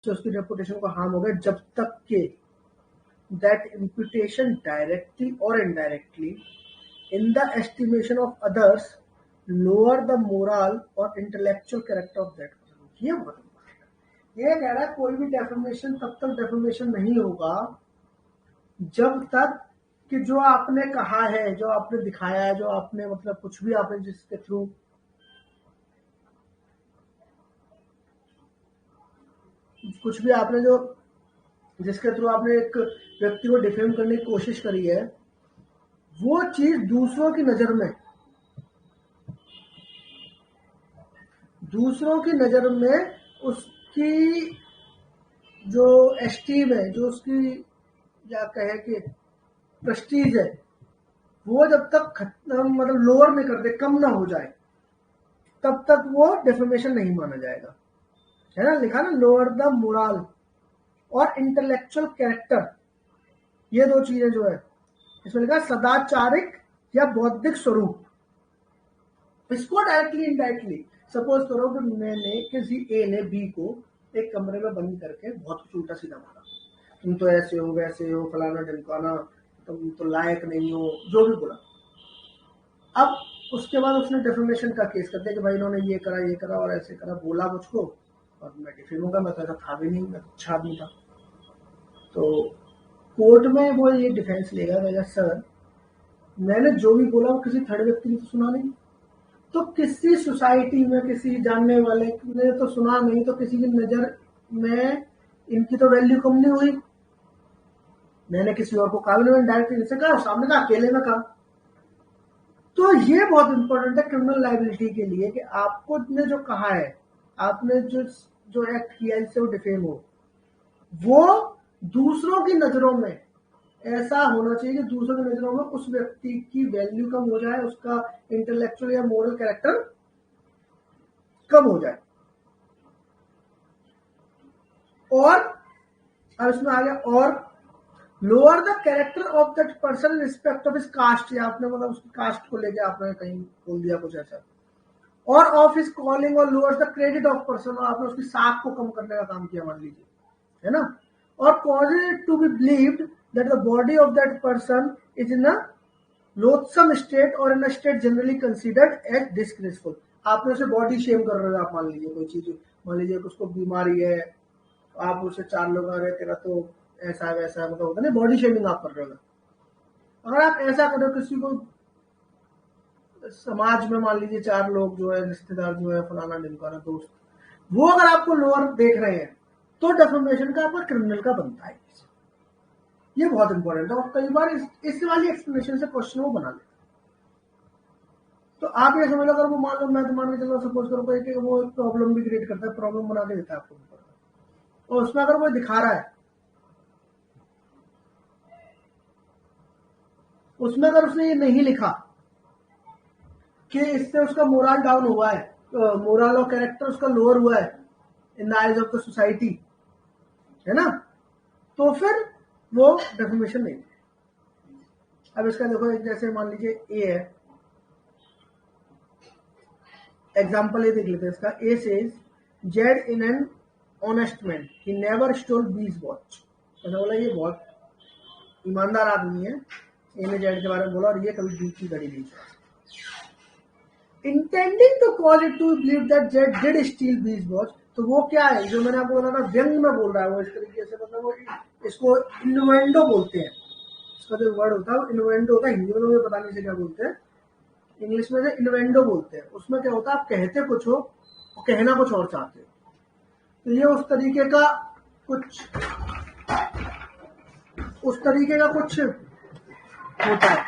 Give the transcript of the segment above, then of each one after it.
से उसकी रेपुटेशन को हार्म होगा जब तक के that imputation directly or indirectly in the estimation of others lower the moral or intellectual character of that person. ये बहुत important है। ये कह रहा है कोई भी डेफर्मेशन तब तक डेफर्मेशन नहीं होगा जब तक कि जो आपने कहा है, जो आपने दिखाया है, जो आपने मतलब कुछ भी आपने जिसके थ्रू जो जिसके थ्रू आपने एक व्यक्ति को डिफेम करने की कोशिश करी है, वो चीज दूसरों की नजर में उसकी जो एस्टीम है, जो उसकी क्या कहे कि प्रेस्टीज है, वो जब तक खत्म मतलब लोअर में कर दे, कम ना हो जाए, तब तक वो डेफर्मेशन नहीं माना जाएगा। है ना, लिखा ना, लोअर द मोरल और इंटेलेक्चुअल कैरेक्टर, ये दो चीजें जो है इसमें लिखा सदाचारिक या बौद्धिक स्वरूप। इसको डायरेक्टली इनडायरेक्टली सपोज करो कि मैंने किसी ए ने बी को एक कमरे में बंद करके बहुत कुछ उल्टा सीधा मारा, तुम तो ऐसे हो, वैसे हो, फलाना ढिमकाना, तुम तो लायक नहीं हो, जो भी बोला। अब उसके बाद उसने डेफेमेशन का केस कर दिया कि भाई इन्होंने ये करा और ऐसे करा, बोला मुझको और मैं डिफेम होगा, मैं तो ऐसा था भी नहीं, मैं अच्छा आदमी था। तो कोर्ट में वो ये डिफेंस लेगा, सर मैंने जो भी बोला वो किसी थर्ड व्यक्ति ने तो सुना नहीं, तो किसी सोसाइटी में किसी जानने वाले ने तो सुना नहीं, तो किसी की नजर में इनकी तो वैल्यू कम नहीं हुई। मैंने किसी और को कहा भी नहीं, डायरेक्टली इनसे कहा, सामने कहा, अकेले में कहा। तो ये बहुत इंपॉर्टेंट है क्रिमिनल लायबिलिटी के लिए कि आपको ने जो कहा है, आपने जो एक्ट किया जिससे वो डिफेम हो, वो दूसरों की नजरों में ऐसा होना चाहिए कि दूसरों की नजरों में उस व्यक्ति की वैल्यू कम हो जाए, उसका इंटेलेक्चुअल या मोरल कैरेक्टर कम हो जाए। और अब इसमें आ गया, और lower the character of that person in respect of his cast, या आपने मतलब उसकी कास्ट को लेके आपने कहीं बोल दिया कुछ ऐसा, और ऑफ हिज कॉलिंग, और lower the credit of person, और आपने उसकी साख को कम करने का काम किया, मान लीजिए, है ना, और causes it to be believed that the body of that person is in a loathsome state और in a state generally considered as disgraceful. आपने उसे बॉडी शेम कर रहे हो, आप मान लीजिए कोई चीज, मान लीजिए उसको बीमारी है, आप उसे 4 लोग आ रहे, तेरा तो ऐसा वैसा, मतलब होता नहीं, बॉडी शेमिंग आप कर रहे हो। अगर आप ऐसा करो किसी को, समाज में मान लीजिए 4 लोग जो है, रिश्तेदार जो है, फलाना ढिमकाना दोस्त, वो अगर आपको लोअर देख रहे हैं, तो डेफर्मेशन का आपका क्रिमिनल का बनता है। ये बहुत इंपॉर्टेंट है, और कई बार इस वाली एक्सप्लेनेशन से क्वेश्चन वो बना लेते। तो आप ये समझ लो, अगर वो मान लो, मैं तो मान के चलो सपोज करो कि वो एक प्रॉब्लम भी क्रिएट करता है, प्रॉब्लम बना के देता है आपको, और उसमें अगर वो दिखा रहा है, उसमें अगर उसने ये नहीं लिखा कि इससे उसका मोरल डाउन हुआ है, मोरल और कैरेक्टर उसका लोअर हुआ है in the eyes of the society, है ना, तो फिर वो डेफिमेशन नहीं। अब इसका देखो, एक जैसे मान लीजिए ए है, एग्जाम्पल ये देख लेते हैं इसका। A says Z in an honest man he never stole B's watch. मैंने बोला ये बहुत ईमानदार आदमी है, ए ने जेड के बारे में बोला, और ये कभी बीच की घड़ी नहीं चला। Intending to call it to believe that Jed did steal his watch, तो वो क्या है, जो मैंने आपको बोला ना, व्यंग में बोल रहा है वो, इस तरीके से, मतलब वो इसको इन्वेंडो बोलते हैं। इसका जो वर्ड होता है वो इन्वेंडो होता है, हिंदी में मुझे पता नहीं से क्या बोलते हैं, इंग्लिश में से इन्वेंडो बोलते हैं। उसमें क्या होता है, आप कहते कुछ हो और कहना कुछ और चाहते हो, तो ये उस तरीके का कुछ होता है।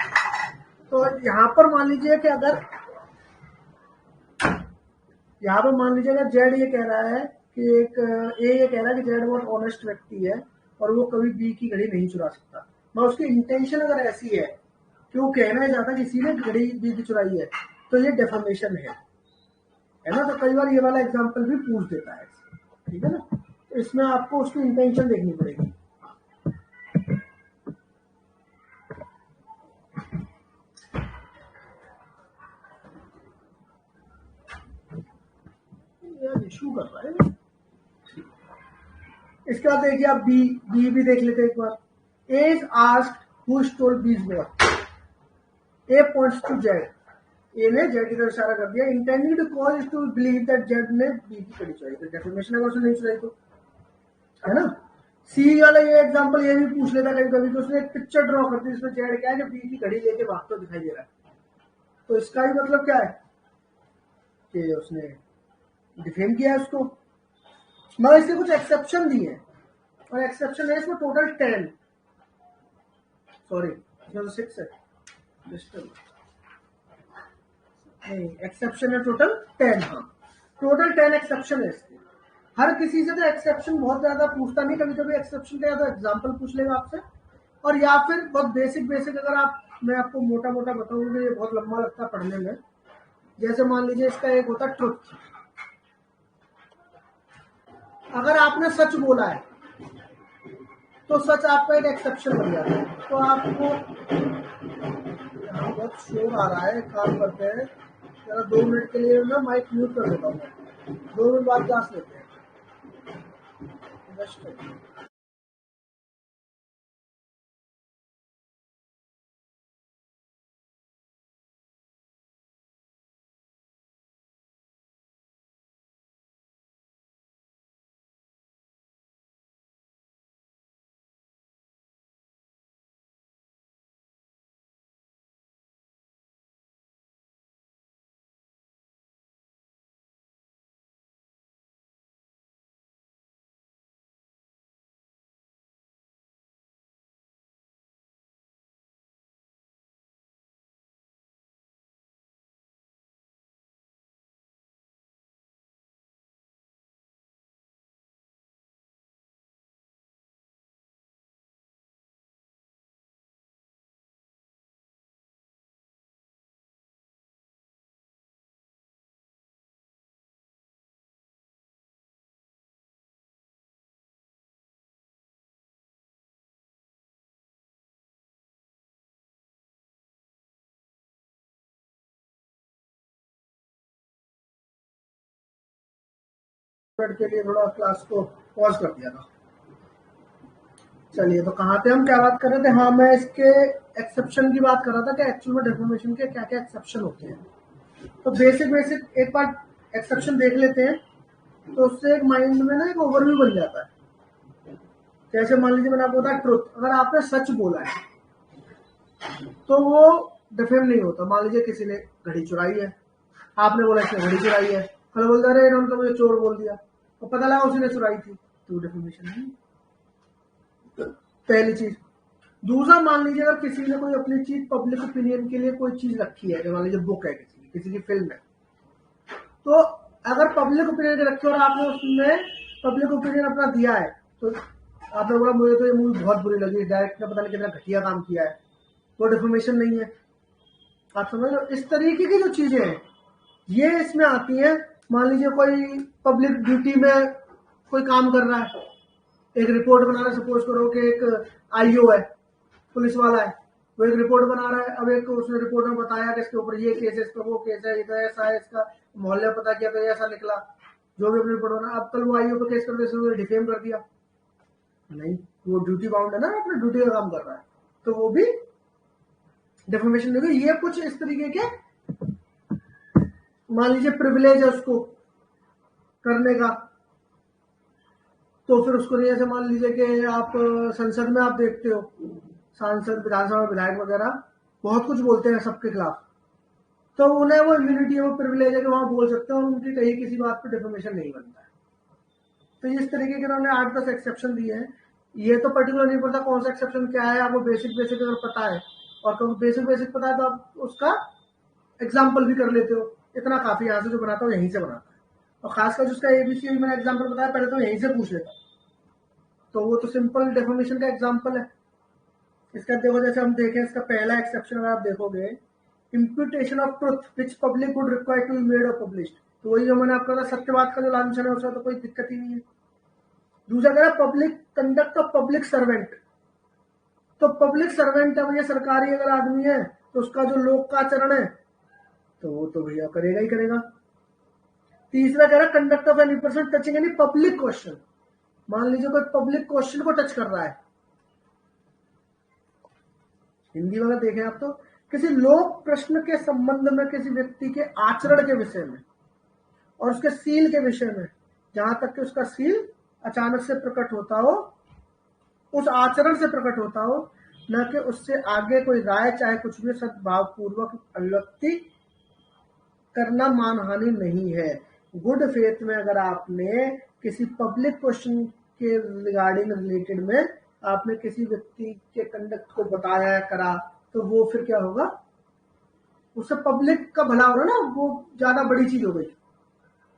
तो यहाँ पर मान लीजिए कि अगर जेड ये कह रहा है कि एक ए ये कह रहा है कि जेड बहुत ऑनेस्ट व्यक्ति है और वो कभी बी की घड़ी नहीं चुरा सकता, मैं उसकी इंटेंशन अगर ऐसी है कि वो कहना ही चाहता किसी ने घड़ी बी की चुराई है, तो ये डेफर्मेशन है ना। तो कई बार ये वाला एग्जांपल भी पूछ देता है, ठीक है ना। तो इसमें आपको उसकी इंटेंशन देखनी पड़ेगी। यार इशू कर रहा है। इसके बाद देखिए आप बी, बी भी देख लेते हैं एक बार। A is asked who stole B's what, A points to Z, A ने जेड की तरफ इशारा कर दिया, intending to cause to believe that Z ने बी की घड़ी चुराई, तो डेफिनेशन अगर उसने नहीं चुराई तो, है ना। सी वाला ये एग्जांपल ये भी पूछ लेता कभी कभी, तो उसने एक पिक्चर ड्रॉ कर दी, इसमें जेड क्या है कि बी की घड़ी लेके भागते दिखाई दे रहा है, तो इसका ही मतलब क्या है कि उसने डिफेम किया है उसको। मगर इसके कुछ एक्सेप्शन दिए हैं, और एक्सेप्शन है इसमें टोटल 10, सॉरी इसमें तो 6 है, नहीं एक्सेप्शन है टोटल 10, हाँ टोटल 10 एक्सेप्शन है इसके। हर किसी से तो एक्सेप्शन बहुत ज्यादा पूछता नहीं, कभी कभी एक्सेप्शन का या तो एग्जाम्पल पूछ लेगा आपसे, और या फिर बहुत बेसिक बेसिक अगर आप, मैं आपको मोटा मोटा बताऊंगा, ये बहुत लंबा लगता है पढ़ने में। जैसे मान लीजिए इसका एक होता है ट्रुथ, अगर आपने सच बोला है तो सच आपका एक एक्सेप्शन बन जाता है। तो आपको यहाँ बहुत शोर आ रहा है, काम करते हैं जरा 2 मिनट के लिए ना माइक म्यूट कर देता हूँ, 2 मिनट बाद क्लास लेते हैं। मिनट के लिए थोड़ा क्लास को पॉज कर दिया था। चलिए, तो कहाँ थे हम, क्या बात कर रहे थे? हाँ, मैं इसके एक्सेप्शन की बात कर रहा था कि एक्चुअल में डेफर्मेशन के क्या क्या एक्सेप्शन होते हैं। तो बेसिक बेसिक एक बार एक्सेप्शन देख लेते हैं, तो उससे एक माइंड में ना एक ओवरव्यू बन जाता है। जैसे मान लीजिए मैंने आपको बताया ट्रुथ, अगर आपने सच बोला है तो वो डिफेम नहीं होता। मान लीजिए किसी ने घड़ी चुराई है, आपने बोला इसने घड़ी चुराई है, कल बोलता रहे इन्होंने तो मुझे चोर बोल दिया, तो पता लगा उसने चुराई थी, तो डिफेमेशन नहीं। पहली चीज। दूसरा, मान लीजिए अगर किसी ने कोई अपनी चीज पब्लिक ओपिनियन के लिए कोई चीज रखी है, मान लीजिए बुक है किसी की फिल्म है, तो अगर पब्लिक ओपिनियन के रखी और आपने उसमें पब्लिक ओपिनियन अपना दिया है, तो आपने बोला मुझे तो ये मूवी बहुत बुरी लगी, डायरेक्ट ने पता नहीं कितना घटिया काम किया है, वो डिफॉर्मेशन नहीं है। आप समझ लो, इस तरीके की जो चीजें हैं ये इसमें आती हैं। मान लीजिए कोई पब्लिक ड्यूटी में कोई काम कर रहा है, एक रिपोर्ट बना रहा है, सपोज करो कि एक आईओ है, पुलिस वाला है, वो एक रिपोर्ट बना रहा है। अब एक उसने रिपोर्ट में बताया कि इसके ऊपर ये केस है, इस पर वो केस है, इधर ऐसा है, इसका मोहल्ले में पता किया तो ऐसा निकला, जो भी अपनी रिपोर्ट बना। अब कल वो आईओ पे केस कर दिया, डिफेम कर दिया, नहीं, वो ड्यूटी बाउंड है ना, अपने ड्यूटी का काम कर रहा है, तो वो भी डेफर्मेशन नहीं। ये कुछ इस तरीके के, मान लीजिए प्रिविलेज है उसको करने का, तो फिर उसको नहीं। ऐसे मान लीजिए कि आप संसद में आप देखते हो, सांसद, विधानसभा विधायक वगैरह बहुत कुछ बोलते हैं सबके खिलाफ, तो उन्हें वो इम्यूनिटी है, वो प्रिविलेज है कि वहां बोल सकते हैं और उनकी कहीं किसी बात पर डिफॉर्मेशन नहीं बनता है। तो इस तरीके के उन्होंने 8-10 एक्सेप्शन दिए हैं। ये तो पर्टिकुलर नहीं पता कौन सा एक्सेप्शन क्या है, आपको बेसिक बेसिक अगर पता है और कभी बेसिक बेसिक पता है तो आप उसका एग्जाम्पल भी कर लेते हो, इतना काफी। यहाँ से जो बनाता हूँ यहीं से बनाता है, और खासकर जिसका एबीसी मैंने एग्जाम्पल बताया पहले तो यहीं से पूछ लेता, तो वो तो सिंपल डेफॉर्मेशन का एग्जाम्पल है। इसका देखो, जैसे हम देखें इसका पहला एक्सेप्शन अगर आप देखोगे, imputation of truth which public would require to be made or published, तो वही जो मैंने आपका सत्यवाद का जो लांछन है उसका तो कोई दिक्कत ही नहीं है। दूसरा कह रहा public conduct of public servant, तो पब्लिक सर्वेंट है भैया, सरकारी अगर आदमी है तो उसका जो लोक का आचरण है तो वो तो भैया करेगा ही करेगा। तीसरा कह रहा conduct of any person touching any public question, मान लीजिए कोई पब्लिक क्वेश्चन को टच कर रहा है, हिंदी में अगर देखें आप तो किसी लोक प्रश्न के संबंध में किसी व्यक्ति के आचरण के विषय में और उसके सील के विषय में, जहां तक कि उसका सील अचानक से प्रकट होता हो, उस आचरण से प्रकट होता हो, न कि उससे आगे कोई राय चाहे कुछ भी सद्भावपूर्वक अभिव्यक्ति करना मानहानि नहीं है। गुड फेथ में अगर आपने किसी पब्लिक क्वेश्चन के रिगार्डिंग रिलेटेड में आपने किसी व्यक्ति के कंडक्ट को बताया करा, तो वो फिर क्या होगा, उससे पब्लिक का भला हो रहा ना, वो ज्यादा बड़ी चीज हो गई,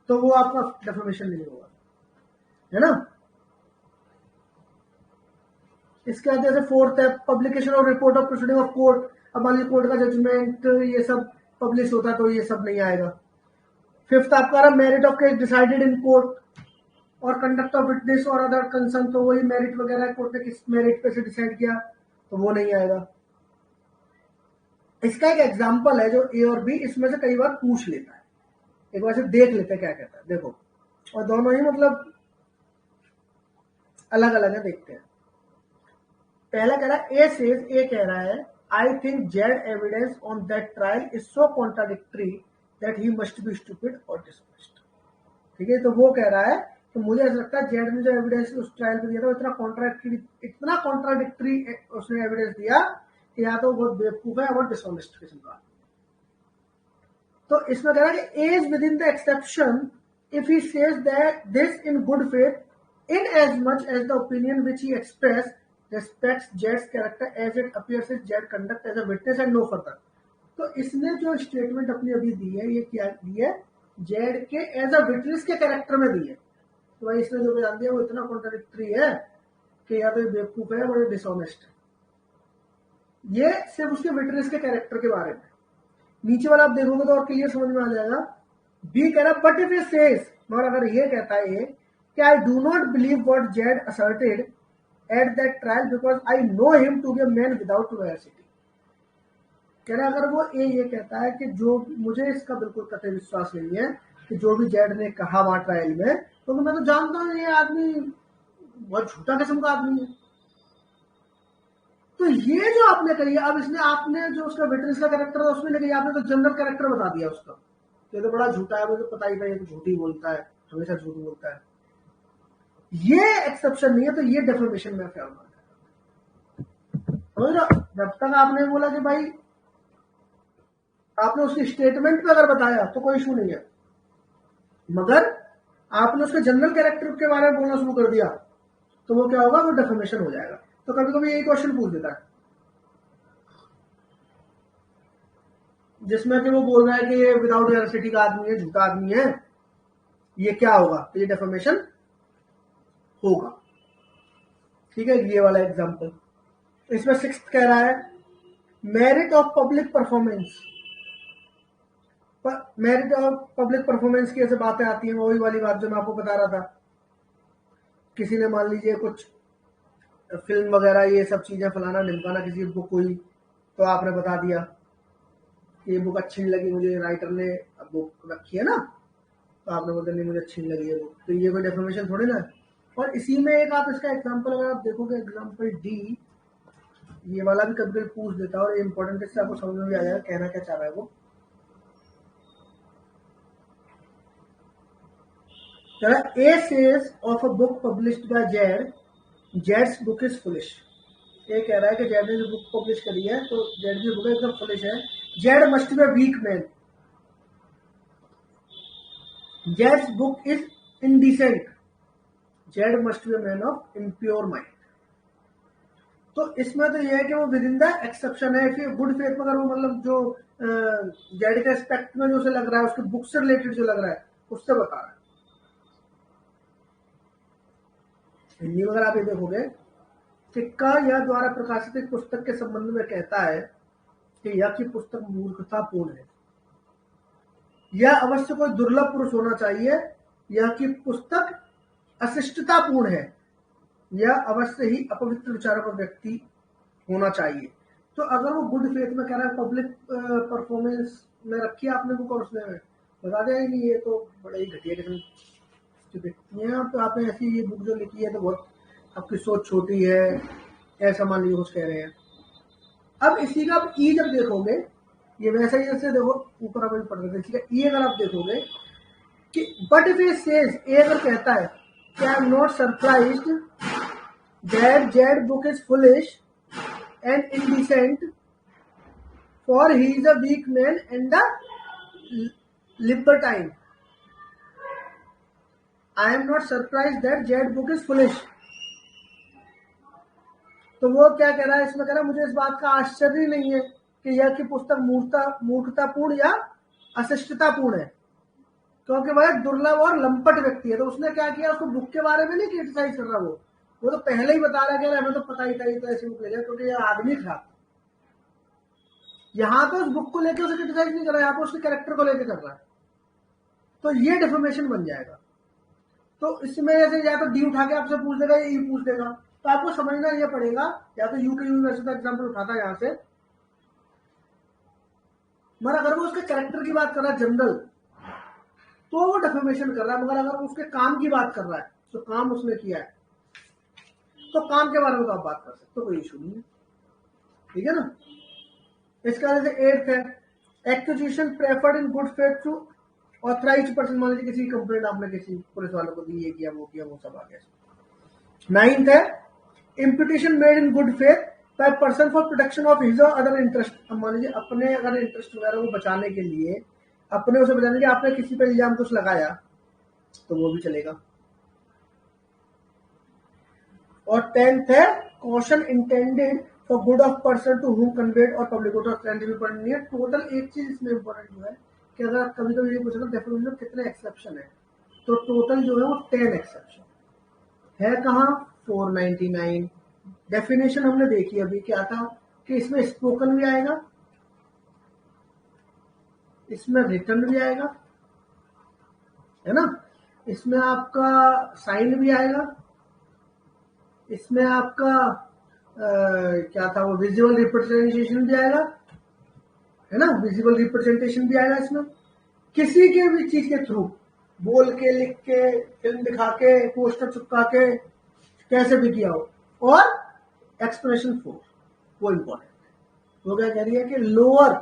तो वो आपका डेफर्मेशन नहीं होगा, है ना। इसके बाद जैसे फोर्थ है पब्लिकेशन और report of proceeding of court. अब मान लीजिए कोर्ट का जजमेंट ये सब पब्लिश होता है तो ये सब नहीं आएगा। फिफ्थ आपका रहा merit of case decided in court और कंडक्ट ऑफ विटनेस और अदर कंसर्न, तो वही मेरिट वगैरह कोर्ट ने किस मेरिट पे से डिसाइड किया, तो वो नहीं आएगा। इसका एक एग्जाम्पल है जो ए और बी इसमें से कई बार पूछ लेता है, एक बार से देख लेते हैं क्या कहता है, देखो, और दोनों ही मतलब अलग अलग है, देखते हैं। पहला कह रहा है ए सेज, ए कह रहा है I think Z evidence on that trial is so contradictory that he must be stupid और डिसऑनेस्ट। ठीक है, तो वो कह रहा है कि मुझे ऐसा लगता है जेड ने जो एविडेंस उस ट्रायल पे दिया था इतना कॉन्ट्राडिक्टरी उसने एविडेंस दिया कि या तो बहुत बेवकूफ है और डिसऑनेस्ट किस्म का। तो इसमें कह रहा है कि as within the exception if he says that this in good faith in as much as the opinion which he express respects Jed's character as it appears in Jed conduct as a witness and no further। तो इसने जो statement अपनी अभी दी है, ये क्या दी है, Z के एज अ विटनेस के कैरेक्टर में दी है। तो भाई इसने जो बयान दिया वो इतना कॉन्ट्राडिक्टरी है कि या तो बेवकूफ है और डिसऑनेस्ट है। ये सिर्फ उसके विटनेस के कैरेक्टर के बारे में। नीचे वाला आप देखोगे तो और क्लियर समझ में आ जाएगा। बी कह रहा बट इफ ये सेज, मगर अगर ये कहता है कि I do not believe what Z asserted at that trial because I know him to be a man without veracity। कह रहा अगर वो ये कहता है कि जो मुझे इसका बिल्कुल कतई विश्वास नहीं है कि जो भी जेड ने कहा वहां ट्रायल में, तो मैं तो जानता हूं ये आदमी बहुत झूठा किस्म का आदमी है। तो ये जो आपने कही, अब इसने आपने जो उसका विटनेस का कैरेक्टर था उसमें नहीं कही, आपने तो जनरल कैरेक्टर बता दिया उसका, ये तो बड़ा झूठा है, मुझे पता ही था ये तो झूठ ही बोलता है, हमेशा झूठ बोलता है। ये एक्सेप्शन नहीं है, तो ये डेफर्मेशन में क्या होगा। जब तक आपने बोला कि भाई आपने उसकी स्टेटमेंट पे अगर बताया तो कोई इशू नहीं है, मगर आपने उसके जनरल कैरेक्टर के बारे में बोलना शुरू कर दिया तो वो क्या होगा, वो डेफर्मेशन हो जाएगा। तो कभी कभी यही क्वेश्चन पूछ देता है जिसमें कि वो बोल रहा है कि ये विदाउट वेरासिटी का आदमी है, झूठा आदमी है, ये क्या होगा, तो ये डेफर्मेशन होगा। ठीक है, ये वाला एग्जांपल। इसमें सिक्स्थ कह रहा है merit of public performance. Merit of public performance की ऐसे बातें आती हैं, वही वाली बात जो मैं आपको बता रहा था। किसी ने मान लीजिए कुछ फिल्म वगैरह ये सब चीजें फलाना ढिमकाना, किसी बुक हुई तो आपने बता दिया कि ये बुक अच्छी नहीं लगी मुझे, राइटर ने बुक रखी है ना, तो आपने बोलते नहीं मुझे अच्छी नहीं लगी है बुक, तो ये कोई डेफर्मेशन थोड़ी ना है। और इसी में एक आप इसका एग्जांपल अगर आप देखोगे, एग्जांपल डी, ये वाला भी कभी कभी पूछ देता है और ये इंपॉर्टेंट, इससे आपको समझ में भी आ जाएगा कहना क्या चाह रहा है वो। A says of a book published by Z, जेड्स बुक इज फुलिश। ये कह रहा है कि जेड ने जो बुक पब्लिश करी है तो जेड की बुक एकदम फुलिश है। Jed must be a weak man, Jed's book is indecent, Jed must be a man of impure mind. तो इसमें तो यह है कि वो विद इन द एक्सेप्शन है कि गुड फेथ में अगर वो मतलब जो जेड के एस्पेक्ट में जो उसे लग रहा है, उसके बुक से रिलेटेड जो लग रहा है उससे बता रहा है। हिंदी में अगर आप ये देखोगे, सिक्का या द्वारा प्रकाशित एक पुस्तक के संबंध में कहता है कि यह की पुस्तक मूर्खतापूर्ण है, यह अवश्य कोई दुर्लभ पुरुष होना चाहिए, यह की पुस्तक अशिष्टतापूर्ण है, यह अवश्य ही अपवित्र विचारों का व्यक्ति होना चाहिए। तो अगर वो गुड फेथ में कह रहा है पब्लिक परफॉर्मेंस में रखी आपने बुक और उसने बता दिया कि ये तो बड़ा ही घटिया किस्म स्टूपिड। यहाँ पे आपने ऐसी ये बुक जो लिखी है तो बहुत आपकी सोच छोटी है, ऐसा मान लीजिए कुछ कह रहे हैं। अब इसी का आप ई जब देखोगे, ये वैसे ही जैसे देखो ऊपर अपन पढ़ रहे थे, इसी का ई अगर आप देखोगे कि but if it says, A अगर कहता है कि I am not surprised that Z book is foolish and indecent for he is a weak man and a libertine. I am not surprised that Z book is foolish. तो वो क्या कह रहा है इसमें, कह रहा है मुझे इस बात का आश्चर्य नहीं है कि यह की पुस्तक मूर्खतापूर्ण या अशिष्टतापूर्ण है, क्योंकि वह एक दुर्लभ और लंपट व्यक्ति है। तो उसने क्या किया, उसको बुक के बारे में नहीं क्रिटिसाइज कर रहा, वो तो पहले ही बता रहा है, हमें तो पता ही था ये तो ऐसी बुक लेगा, क्योंकि यह आदमी था। यहाँ पे उस बुक को लेकर उसे क्रिटिसाइज नहीं कर रहा है, यहाँ पे उसके कैरेक्टर को लेकर कर रहा है। तो ये डिफॉर्मेशन बन जाएगा। तो इसमें जैसे या तो डी उठा के आपसे पूछ देगा या ई पूछ देगा, तो आपको समझना ये पड़ेगा, या तो यूके यूनिवर्सिटी का एग्जाम्पल उठाता है यहाँ से, मगर अगर वो उसके कैरेक्टर की बात कर रहा है जनरल, तो वो डिफॉर्मेशन कर रहा है। मगर अगर वो उसके काम की बात कर रहा है, तो काम उसने किया है, तो काम के बारे में तो आप बात कर सकते, तो कोई इशू नहीं है, ठीक है ना। इसका जैसे एट्थ है, acquisition preferred in good faith to authorised person. मान लीजिए किसी कंप्लेंट आपने किसी पुलिस वालों को दी, ये किया वो सब आ गया। नाइन्थ है, imputation made in good faith by person for protection of his or other interest. अब मान लीजिए अपने अगर इंटरेस्ट वगैरह को बचाने के लिए, अपने उसे बचाने के लिए आपने किसी पे इल्जाम कुछ लगाया, तो वो भी चलेगा। और टेंथ है, caution intended for good of person to whom conveyed और पब्लिक को पढ़नी है। टोटल एक चीज इसमें इंपॉर्टेंट जो है कि अगर आप कभी कभी ये पूछना डेफिनेशन में कितने एक्सेप्शन है, तो टोटल जो है वो 10 एक्सेप्शन है। कहाँ? 499। डेफिनेशन हमने देखी अभी, क्या था कि इसमें स्पोकन भी आएगा, इसमें रिटन भी आएगा, है ना, इसमें आपका साइन भी आएगा, इसमें आपका क्या था वो विजुअल रिप्रेजेंटेशन भी आएगा, है ना, विजुअल रिप्रेजेंटेशन भी आएगा इसमें। किसी के भी चीज के थ्रू, बोल के, लिख के, फिल्म दिखा के, पोस्टर चिपका के, कैसे भी किया हो। और एक्सप्रेशन 4 वो इंपॉर्टेंट है। वो क्या कह रही है कि lower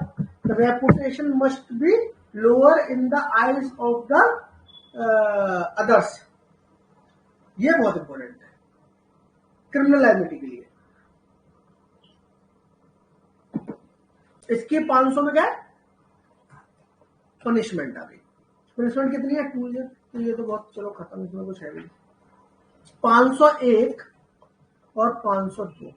the reputation must be lower in the eyes of the others. ये बहुत इंपॉर्टेंट है क्रिमिनल लायबिलिटी के लिए। इसकी 500 में क्या है, पनिशमेंट आ गई। पनिशमेंट कितनी है, 2 ईयर। तो ये तो बहुत चलो खत्म, इसमें कुछ है भी। 501 और 502।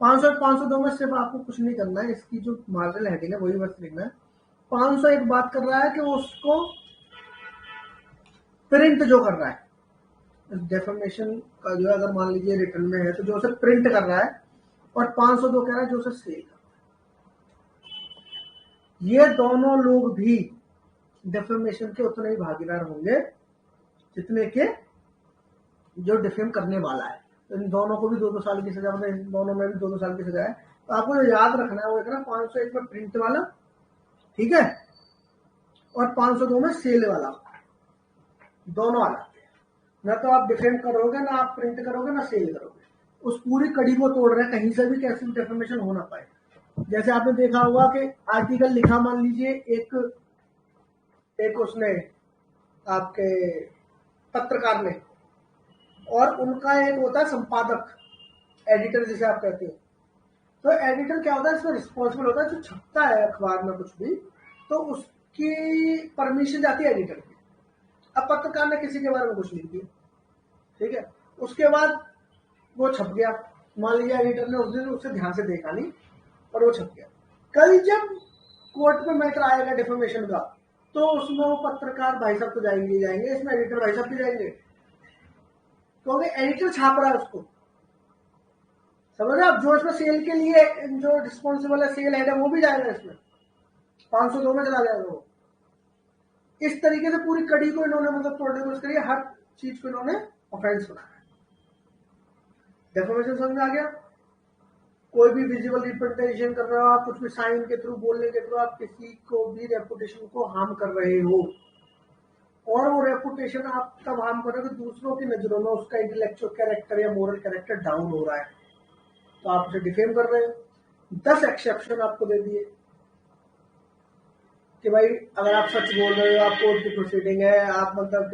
501 502 में सिर्फ आपको कुछ नहीं करना है, इसकी जो मार्जिनल हेडिंग है वही बस लिखना है। 501 बात कर रहा है कि वो उसको प्रिंट जो कर रहा है, डेफर्मेशन का जो है, अगर मान लीजिए रिटर्न में है तो जो उसे प्रिंट कर रहा है, और 502 कह रहा है जो उसे सेल कर रहा है। ये दोनों लोग भी डेफर्मेशन के उतने ही भागीदार होंगे जितने के जो डिफेम करने वाला है। तो इन दोनों को भी 2-2 साल की सजा, मतलब इन दोनों में भी 2-2 साल की सजा है। तो आपको जो याद रखना है वो एक ना 501 में प्रिंट वाला, ठीक है, और 502 में सेल वाला, दोनों आ जाते हैं। ना तो आप डिफेम करोगे, ना आप प्रिंट करोगे, ना सेल करोगे, उस पूरी कड़ी को तोड़ रहे हैं, कहीं से भी कैसे डेफर्मेशन हो ना पाए। जैसे आपने देखा होगा कि आर्टिकल लिखा, मान लीजिए एक उसने आपके पत्रकार ने, और उनका एक होता है संपादक, एडिटर जिसे आप कहते हो। तो एडिटर क्या होता है, इसमें रिस्पॉन्सिबल होता है, जो छपता है अखबार में कुछ भी, तो उसकी परमिशन जाती है एडिटर की। अब पत्रकार ने किसी के बारे में कुछ लिख दिया, ठीक है, उसके बाद वो छप गया, मान लीजिए एडिटर ने उस दिन उसे ध्यान से देखा नहीं और वो छप गया। कल जब कोर्ट में मैटर आएगा डिफॉर्मेशन का, तो उसमें वो पत्रकार भाई साहब तो जाएंगे, इसमें एडिटर भाई साहब भी जाएंगे, क्योंकि एडिटर छाप रहा है उसको, समझ रहे आप। जो इसमें सेल के लिए जो रिस्पॉन्सिबल है, सेल हेड है, वो भी जाएगा इसमें, 502 में चला जाएगा वो। इस तरीके से पूरी कड़ी को इन्होंने मतलब प्रोड्यूस करिए, हर चीज को इन्होंने ऑफेंस बनाया। डेफर्मेशन समझ में आ गया। कोई भी विजुअल रिप्रेजेंटेशन कर रहे हो आप, कुछ भी साइन के थ्रू, बोलने के थ्रू आप किसी को भी रेपुटेशन को हार्म कर रहे हो। और वो रेपुटेशन आप तब हार्म कर रहे हो कि दूसरों की नजरों में उसका इंटेलेक्चुअल कैरेक्टर या मोरल कैरेक्टर डाउन हो रहा है, तो आप उसे डिफेम कर रहे हो। 10 एक्सेप्शन आपको दे दिए कि भाई अगर आप सच बोल रहे हो, आप कोर्ट की प्रोसीडिंग है, आप मतलब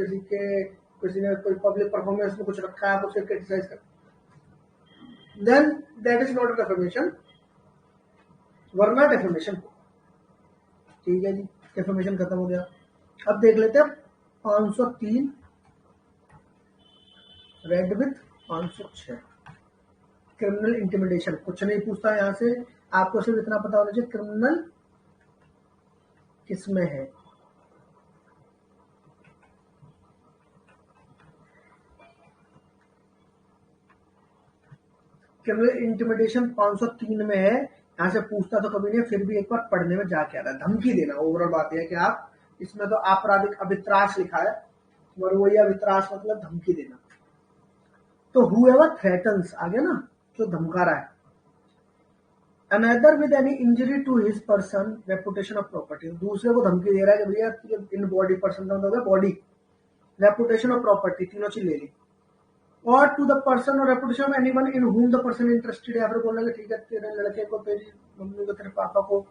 किसी ने कोई पब्लिक परफॉर्मेंस में कुछ रखा है, आप उसे क्रिटिसाइज कर, then that is not a defamation, वरना डेफेमेशन। ठीक है जी, डेफेमेशन खत्म हो गया। अब देख लेते हैं 503 रेड विथ 506 क्रिमिनल इंटिमिडेशन। कुछ नहीं पूछता यहां से, आपको सिर्फ इतना पता होना चाहिए क्रिमिनल किसमें है। क्रिमिनल इंटिमिडेशन 503 में है, यहां से पूछता तो कभी नहीं, फिर भी एक बार पढ़ने में जाके आ रहा है, धमकी देना। ओवरऑल बात यह है कि आप इसमें तो आपराधिक अभित्रास लिखा है, और वही अभित्रास मतलब धमकी देना। तो whoever threatens आ गया ना, जो धमका रहा है, another with any injury to his person, reputation or property, दूसरे को धमकी दे रहा है कि भैया इन बॉडी पर्सन का मतलब बॉडी, रेपुटेशन और प्रॉपर्टी, तीनों चीज ले ली, और टू द पर्सन और reputation of anyone in whom the person interested, या फिर बोलना कि ठीक है तेरे लड़के को, तेरी मम्मी को, तेरे पापा को,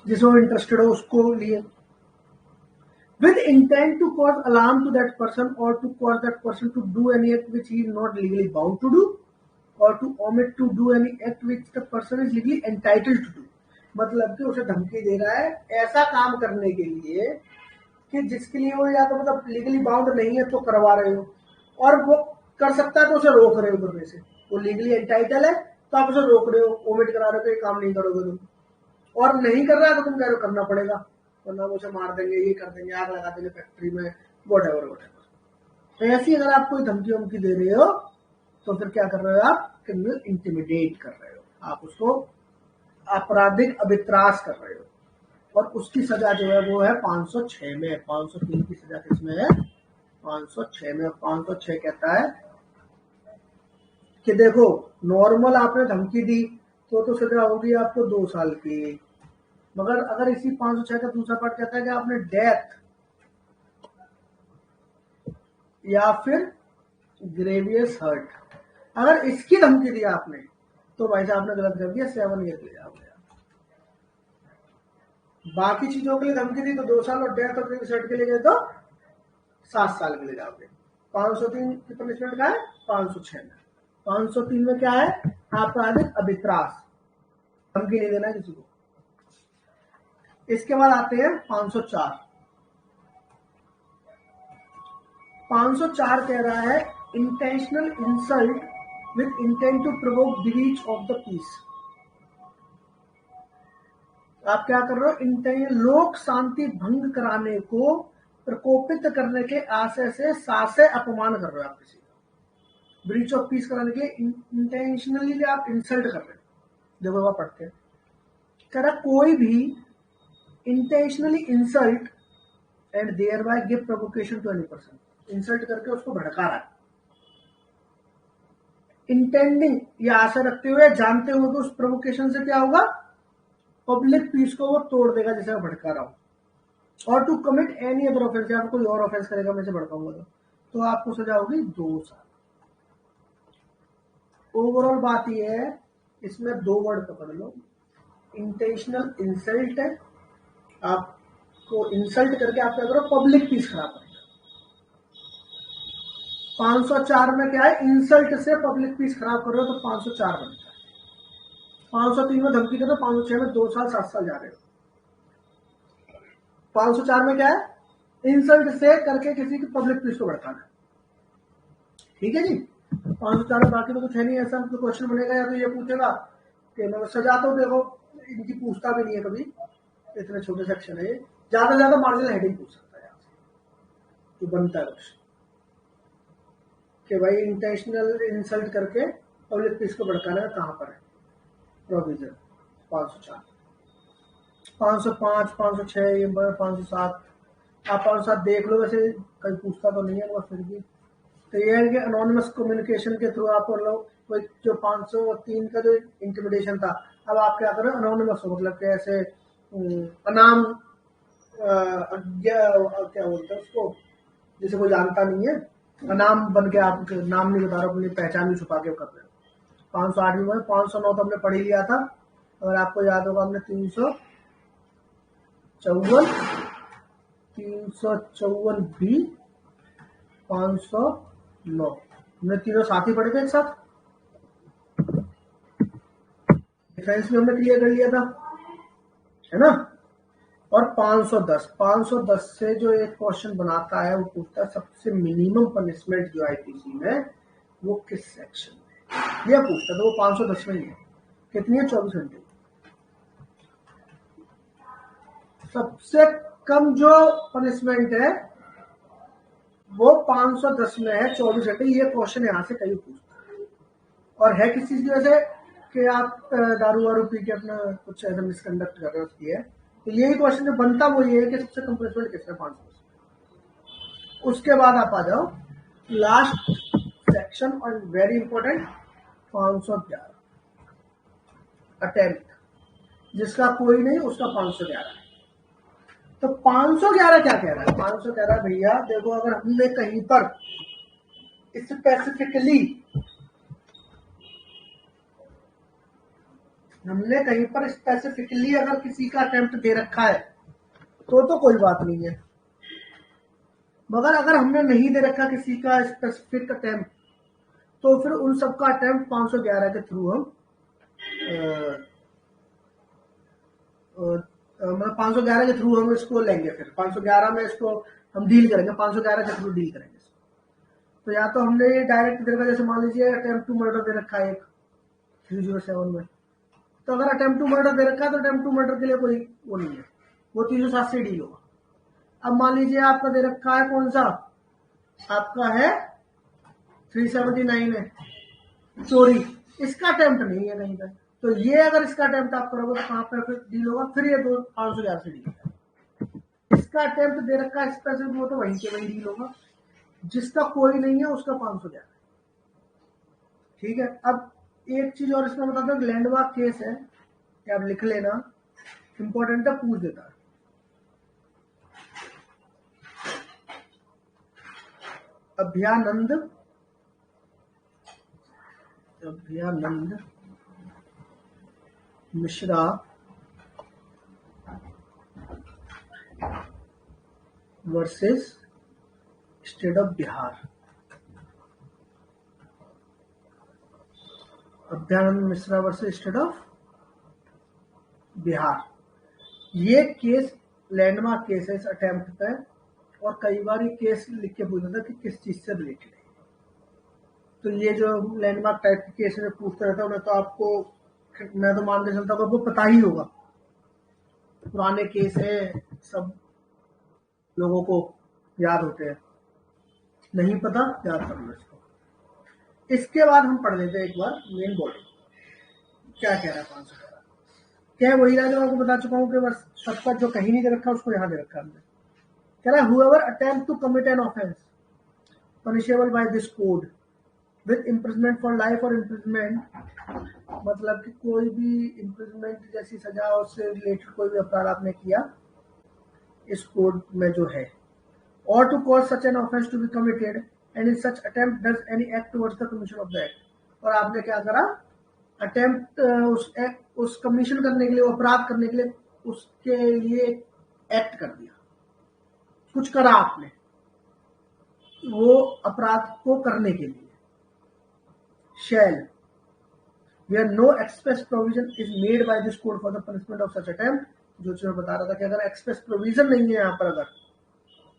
जिसमें इंटरेस्टेड हो उसको लिए, with intent to cause alarm to that person or to cause that person to do any act which he is not legally bound to do, or to omit to do any act which the person is legally entitled to do। मतलब कि उसे धमकी दे रहा है ऐसा काम करने के लिए कि जिसके लिए वो या तो मतलब लीगली बाउंड नहीं है तो करवा रहे हो, और वो कर सकता है तो उसे रोक रहे हो करने से। वो लीगली एंटाइटल है तो आप उसे रोक रहे हो, ओमिट करा रहे हो, ये काम नहीं करोगे तुम, और नहीं कर रहा है तो तुम कह रहे हो करना पड़ेगा, वरना उसे मार देंगे, ये कर देंगे, आग लगा देंगे फैक्ट्री में, व्हाटएवर। ऐसी अगर आप कोई धमकी वमकी दे रहे हो तो फिर क्या कर रहे हो आप, क्रिमिनल इंटिमिडेट कर रहे हो, आप उसको आपराधिक अभित्रास कर रहे हो, और उसकी सजा जो है वो है 506 में। 503 की सजा किसमें है, 506 में। 506 कहता है कि देखो नॉर्मल आपने धमकी दी तो सजा होगी आपको 2 साल की, मगर अगर इसी 506 का दूसरा पार्ट कहता है कि आपने डेथ या फिर ग्रेवियस हर्ट, अगर इसकी धमकी दी आपने तो भाई साहब आपने गलत कर दिया, 7 ईयर के लिए जाओगे। बाकी चीजों के लिए धमकी दी तो 2 साल, और डेथ और ग्रेवियस हर्ट के लिए गए तो 7 साल के लिए जाओगे। 503 की पनिशमेंट क्या है, 506 में। 503 में क्या है, आपराधिक अभित्रास, धमकी नहीं देना किसी को। इसके बाद आते हैं 504। 504 कह रहा है intentional insult with intent to provoke breach of the peace. आप क्या कर रहे हो, इंटेंशन लोक शांति भंग कराने को प्रकोपित करने के आशय से सासे अपमान कर रहे हो आप किसी का, ब्रीच ऑफ पीस कराने के लिए इंटेंशनली आप इंसल्ट कर रहे हो। देखो वहां पढ़ते हैं, कह रहा कोई भी intentionally insult and thereby give provocation to any person, insult करके उसको भड़का रहा है, इंटेंडिंग या आशा रखते हुए, जानते हुए कि उस प्रोवोकेशन से क्या होगा, पब्लिक पीस को वो तोड़ देगा जैसे भड़का रहा हूं, और to commit any other offence, या कोई और ऑफेंस करेगा मैं से भड़काऊंगा तो आपको सजा होगी 2 साल। ओवरऑल बात यह है, इसमें 2 वर्ड पकड़ लो, इंटेंशनल इंसल्ट है, आपको इंसल्ट करके आप क्या करो, पब्लिक पीस खराब करेगा। 504 में क्या है, इंसल्ट से पब्लिक पीस खराब कर रहे हो तो 504 बनता है। 503 में धमकी दे तो 506 में 2 साल 7 साल जा रहे हो। 504 में क्या है, इंसल्ट से करके किसी की पब्लिक पीस को भड़काना। ठीक है जी, 504 में बाकी तो कुछ है नहीं ऐसा। तो क्वेश्चन बनेगा या तो ये पूछेगा कि मैं सजा तो देखो इनकी पूछता भी नहीं है कभी, इतने छोटे सेक्शन है, ज्यादा से ज्यादा मार्जिनल हेडिंग पूछ सकता है यहाँ से, तो बनता है क्वेश्चन कि भाई इंटेंशनल इंसल्ट करके पब्लिक पीस को भड़काना है, कहां पर है प्रोविजन। 504, 505, 506, ये 507, आप 507 देख लो, वैसे कहीं पूछता तो नहीं है मगर फिर भी। तो ये है कि अनोनिमस कम्युनिकेशन के थ्रू आप लोग कोई जो 503 का जो इंटिमिडेशन था, अब आप क्या करें, अनोनिमस हो, मतलब कि ऐसे अनाम क्या बोलते हैं उसको, जिसे कोई जानता नहीं है, नाम बन के आप नाम नहीं बता रहे हो, अपनी पहचान भी छुपा के कर रहे हो। 508 में 509 तो हमने पढ़ ही लिया था, अगर आपको याद होगा हमने 354 भी 509 हमने तीनों साथ ही पढ़े थे एक साथ। डिफरेंस भी हमने क्लियर कर लिया था, है ना। और 510 से जो एक क्वेश्चन बनाता है वो पूछता है सबसे मिनिमम पनिशमेंट जो आईपीसी में वो किस सेक्शन में, यह पूछता है। तो वो 510 में ही है, कितनी है 24 घंटे। सबसे कम जो पनिशमेंट है वो 510 में है, 24 घंटे। ये क्वेश्चन यहाँ से कहीं पूछता है, और है किस चीज की वजह से कि आप दारू वारू पी के अपना कुछ ऐसा मिसकंडक्ट कर रहे हो, उसकी है। तो यही क्वेश्चन जो बनता वो ये है कि सबसे कम पनिशमेंट किसने 510। उसके बाद आप आ जाओ लास्ट सेक्शन और वेरी इंपॉर्टेंट 511 अटेम्प्ट, जिसका कोई नहीं उसका 511 है। तो 511 क्या कह रहा है? 511 भैया देखो, अगर हमने कहीं पर स्पेसिफिकली अगर किसी का अटेम्प्ट दे रखा है तो कोई बात नहीं है, मगर अगर हमने नहीं दे रखा किसी का स्पेसिफिक अटेम्प्ट तो फिर उन सबका अटेम्प्ट 511 के थ्रू हम मतलब 511 के थ्रू हम इसको लेंगे। फिर 511 में इसको हम डील करेंगे, 511 के थ्रू डील करेंगे इसको। तो या तो हमने डायरेक्ट दे रखा, जैसे मान लीजिए अटेम्प्ट टू मर्डर दे रखा है एक 307 में, तो अगर अटेम्प्ट टू मर्डर दे रखा है तो अटेम्प्ट टू मर्डर के लिए कोई वो नहीं है, वो 307 से डील होगा। अब मान लीजिए आपका दे रखा है कौन सा, आपका है 379 है चोरी, इसका अटेम्प्ट नहीं है कहीं पर, तो ये अगर इसका अटेम्प्ट आप करोगे तो कहां पर फिर डील होगा? फिर ये 511 से डील होगा। इसका अटेम्प्ट दे रखा है स्पेसिफिक, वो तो वहीं के वहीं डील होगा। जिसका कोई नहीं है उसका 511। ठीक है। अब एक चीज और इसमें बता दो, लैंडमार्क केस है, क्या आप लिख लेना, इंपॉर्टेंट है, पूछ देता है। Abhyanand Mishra versus state of Bihar. Abhyanand Mishra versus state of Bihar. ये केस लैंडमार्क केस है इस अटेम्प्ट पे, और कई बार ये केस लिख के पूछता था कि किस चीज से रिलेटेड है। तो ये जो लैंडमार्क टाइप के केस में पूछता रहता है उन्हें, तो आपको मैं तो मान के चलता हूँ आपको पता ही होगा, पुराने केस है, सब लोगों को याद होते हैं। नहीं पता, याद कर लो इसको। इसके बाद हम पढ़ लेते हैं एक बार मेन बॉडी क्या कह रहा है 511। क्या है वही रहा जो आपको बता चुका हूँ कि बस सबका जो कहीं नहीं दे रखा उसको यहाँ दे रखा हमने। कह रहा है whoever attempt to commit an offense punishable by this code with imprisonment for life or imprisonment, मतलब कि कोई भी imprisonment जैसी सजा उससे रिलेटेड कोई भी अपराध आपने किया इस कोड में जो है, or to cause such an offense to be committed and in such attempt does any act towards the commission of the act। और आपने क्या करा, अटेम्प्ट उस कमीशन करने के लिए, अपराध करने के लिए, उसके लिए एक्ट कर दिया, कुछ करा आपने वो अपराध को करने के लिए। shall where no express provision is made by this code for the punishment of such attempt, जो मैं बता रहा था कि अगर एक्सप्रेस प्रोविजन नहीं है यहाँ पर, अगर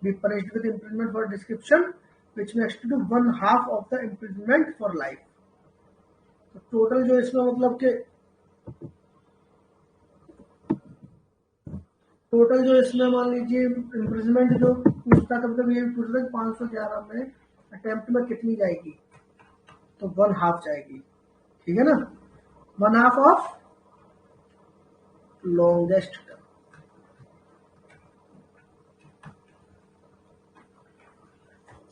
be punished with imprisonment for description which may extend to 1/2 of the imprisonment for life। तो टोटल जो इसमें मतलब कि टोटल जो इसमें मान लीजिए इम्प्रिजमेंट जो पूछता था, मतलब ये भी पूछ रहा है 511 में अटेम्प्ट में कितनी जाएगी, तो 1/2 जाएगी। ठीक है ना, 1/2 of longest term.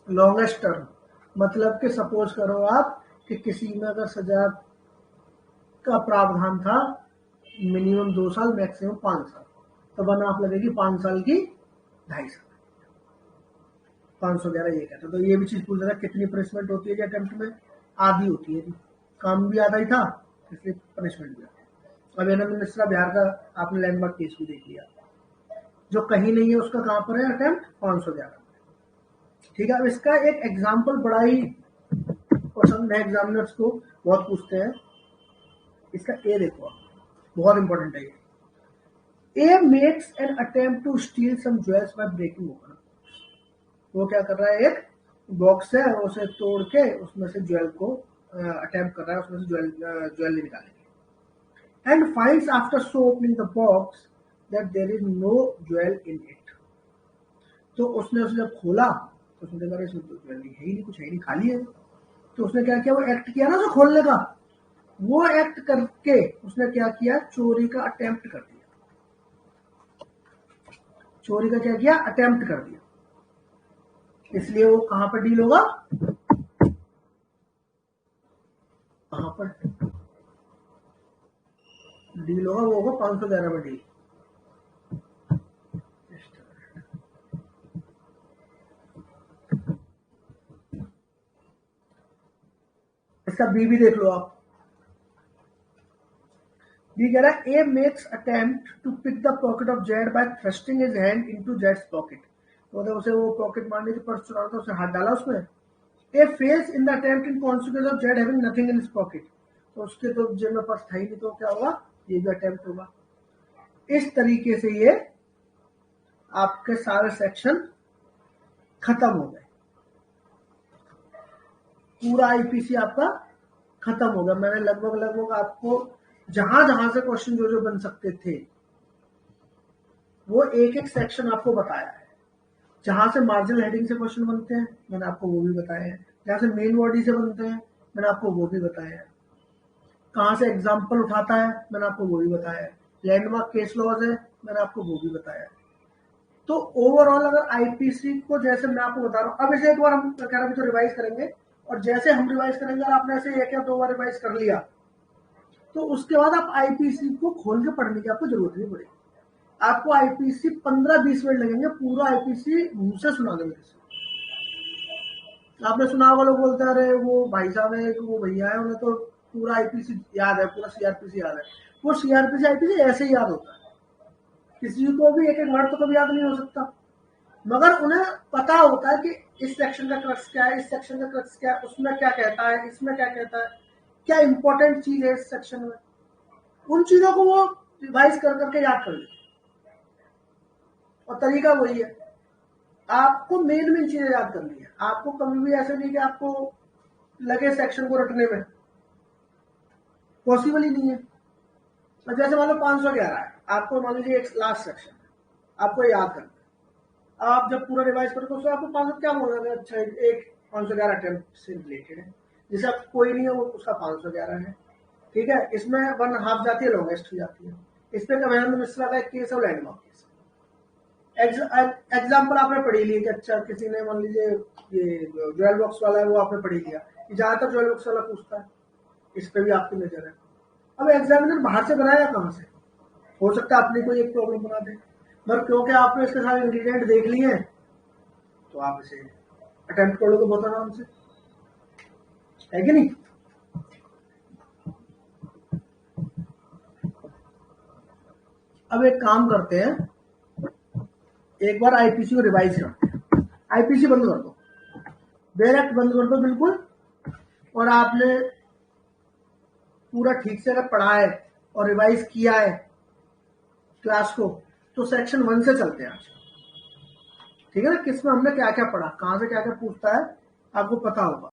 Longest term मतलब कि सपोज करो आप कि किसी में अगर सजा का प्रावधान था मिनिमम 2 साल मैक्सिमम 5 साल, तो 1/2 लगेगी 5 साल की 2.5 साल। 511 ये कहता है। तो ये भी चीज पूछ रहा है कितनी पनिशमेंट होती है अटेम्प्ट में, आधी होती है जी, काम भी आधा ही था इसलिए पनिशमेंट भी आधी। अब एनएम मिश्रा बिहार का आपने लैंडमार्क केस भी देख लिया, जो कहीं नहीं है उसका कहां पर है अटेम्प्ट 511। ठीक है, अब इसका एक एग्जाम्पल बड़ा ही पसंद है एग्जामिनर्स को, बहुत पूछते हैं। इसका ए देखो, बहुत इंपॉर्टेंट है ये। A makes an attempt to steal some jewels by breaking open. वो क्या कर रहा है, एक बॉक्स है उसे तोड़ के उसमें से ज्वेल को अटेम्प्ट कर रहा है, उसमें से ज्वेल निकालेंगे। And finds after so opening the box that there is no jewel in it. तो उसने उसे जब खोला तो उसने देखा इसमें तो ज्वेल है ही नहीं, कुछ है ही नहीं, खाली है। तो उसने क्या किया, वो एक्ट किया ना उसे खोलने का, वो एक्ट करके उसने क्या किया, चोरी का अटेम्प्ट कर दिया। चोरी का क्या किया, अटेम्प्ट कर दिया। इसलिए वो कहां पर डील होगा, कहां पर डील होगा, वो होगा 511 में डील। इसका बी भी देख लो आप। बी कह रहा है A makes attempt to pick the pocket of Z by thrusting his hand into जेड्स पॉकेट। तो उसे वो पॉकेट मारने की पर्स चुरा था, उसे हाथ डाला उसमें। A fails in the attempt in consequence of Z having nothing in his pocket. तो उसके तो जेब में पर्स था ही नहीं, तो क्या होगा, ये भी अटेम्प्ट होगा। इस तरीके से ये आपके सारे सेक्शन खत्म हो गए, पूरा आईपीसी आपका खत्म हो गया। मैंने लगभग आपको जहां जहां से क्वेश्चन जो बन सकते थे वो एक एक सेक्शन आपको बताया है। जहां से मार्जिनल हेडिंग से क्वेश्चन बनते हैं मैंने आपको वो भी बताया है, जहां से मेन बॉडी से बनते हैं मैंने आपको वो भी बताया है, कहां से एग्जाम्पल उठाता है मैंने आपको वो भी बताया है, लैंडमार्क केस लॉज है मैंने आपको वो भी बताया है। तो ओवरऑल अगर आईपीसी को जैसे मैं आपको बता रहा हूँ, अब इसे एक बार हम कह रहे तो रिवाइज करेंगे, और जैसे हम रिवाइज करेंगे और आपने ऐसे एक या दो बार रिवाइज कर लिया तो उसके बाद आप आईपीसी को खोल के पढ़ने की आपको जरूरत नहीं पड़ेगी। आपको आईपीसी 15-20 मिनट लगेंगे पूरा आईपीसी मुंह से सुनाने में। आपने सुना होगा लोग बोलते हैं अरे वो भाई साहब है, वो भैया है, उन्हें तो पूरा आईपीसी याद है, पूरा सीआरपीसी याद है। वो सीआरपीसी आईपीसी ऐसे ही याद होता है, किसी को भी एक एक वर्ड तो कभी याद नहीं हो सकता, मगर उन्हें पता होता है कि इस सेक्शन का क्रक्स क्या है, इस सेक्शन का क्रक्स क्या है, उसमें क्या कहता है, इसमें क्या कहता है, क्या इंपॉर्टेंट चीज है इस सेक्शन में। उन चीजों को वो रिवाइज कर करके याद कर लेते, और तरीका वही है, आपको मेन चीजें याद करनी है। आपको कभी भी ऐसा नहीं कि आपको लगे सेक्शन को रटने में, पॉसिबल ही नहीं है। और जैसे मान लो 511 है, आपको मान लीजिए एक लास्ट सेक्शन है, आपको याद करना है। आप जब पूरा रिवाइज करते हो तो आपको 500 क्या बोल रहे हैं, अच्छा एक 511 अटेम्प्ट से रिलेटेड है, जैसे आप कोई नहीं है वो उसका 511 है। ठीक है, इसमें वन हाफ जाती है, लॉन्गेस्ट हो जाती है। इस पे कमेंड मिश्रा का एक केस है, लैंडमार्क केस। एग्जाम्पल आपने पढ़ी ली कि अच्छा किसी ने मान लीजिए ये ज्वेल बॉक्स वाला है वो आपने पढ़ी लिया, ज्यादातर ज्वेल बॉक्स वाला पूछता है, इस पे भी आपकी नजर है। अब एग्जामिनर बाहर से बनाया कहां से, हो सकता है अपनी कोई एक प्रॉब्लम बना दे, पर क्योंकि आपने इसके सारे इंग्रेडिएंट देख लिए हैं तो आप इसे अटेम्प्ट कर लो तो बहुत आराम से, है कि नहीं। अब एक काम करते हैं, एक बार आईपीसी को रिवाइज करते हैं। आईपीसी बंद कर दो, डायरेक्ट बंद कर दो बिल्कुल, और आपने पूरा ठीक से अगर पढ़ा है और रिवाइज किया है क्लास को तो सेक्शन 1 से चलते हैं आज। ठीक है ना, किसमें हमने क्या क्या पढ़ा, कहां से क्या क्या पूछता है आपको पता होगा।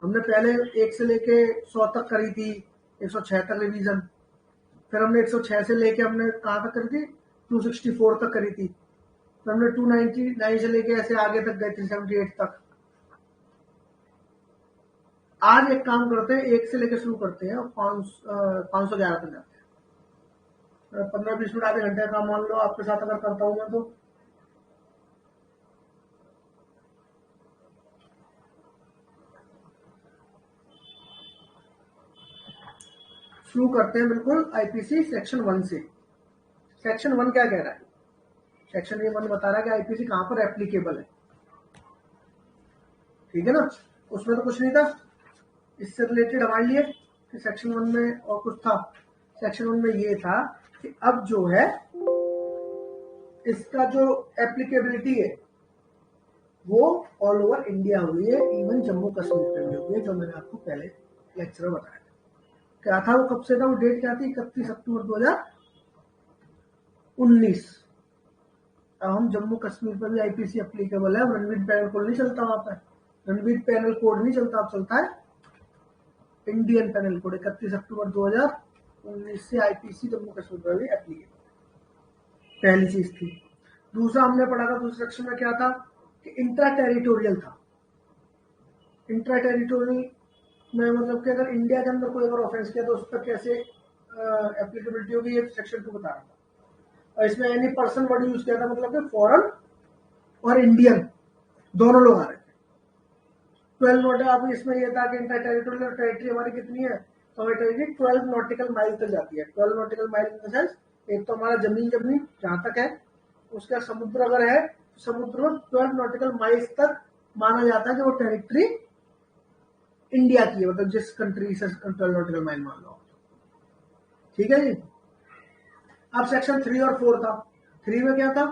हमने पहले 1 से लेके 100 तक करी थी, 106 तक रिवीजन, फिर हमने 106 से लेके हमने कहां तक करी थी, 264 तक करी थी, फिर हमने 299 से लेके ऐसे आगे तक गए 378 तक। आज एक काम करते हैं, 1 से लेके शुरू करते हैं और 511 तक जाते हैं। 15-20 मिनट आधे घंटे का मान लो आपके साथ अगर करता हूँ मैं तो शुरू करते हैं बिल्कुल आईपीसी सेक्शन 1 से। सेक्शन 1 क्या कह रहा है? सेक्शन ये 1 बता रहा है कि आईपीसी कहां पर एप्लीकेबल है, ठीक है ना। उसमें तो कुछ नहीं था, इससे रिलेटेड हमारे लिए कि सेक्शन 1 में और कुछ था। सेक्शन 1 में ये था कि अब जो है इसका जो एप्लीकेबिलिटी है वो ऑल ओवर इंडिया हुई है, इवन जम्मू कश्मीर पे भी हुई है, जो मैंने आपको पहले लेक्चर में बताया क्या था। वो कब से था, वो डेट क्या थी? 31 अक्टूबर 2019। अब हम जम्मू कश्मीर पर भी आईपीसी एप्लीकेबल है। रणवीर पैनल कोड नहीं चलता वहां पर, रणवीर पैनल कोड नहीं चलता, अब चलता है इंडियन पैनल कोड। 31 अक्टूबर 2019 से आईपीसी जम्मू कश्मीर पर भी एप्लीकेबल, पहली चीज थी। दूसरा हमने पढ़ा था दूसरे सेक्शन में क्या था कि इंट्रा टेरिटोरियल था। इंट्रा टेरिटोरियल में मतलब कि अगर इंडिया के अंदर कोई अगर ऑफेंस किया तो उस पर कैसे एप्लीकेबिलिटी होगी, ये सेक्शन 2 बता रहा था। और इसमें एनी पर्सन वर्ड यूज किया था, मतलब कि फॉरेन और इंडियन दोनों लोग आ रहे थे। 12 नॉटिकल, आप इसमें ये था कि इंटर टेरिटोरियल टेरिटरी हमारी कितनी है, तो हमारी टेरिटरी 12 नॉटिकल माइल तक जाती है। 12 nautical mile in the sense, एक तो हमारा जमीन जहां तक है, उसका समुद्र अगर है समुद्र में 12 नॉटिकल माइल्स तक माना जाता है कि वो टेरिटरी इंडिया की है, मतलब जिस कंट्री से 12 नॉटिकल माइल मान लो, ठीक है जी। अब सेक्शन 3 और 4 था। 3 में क्या था?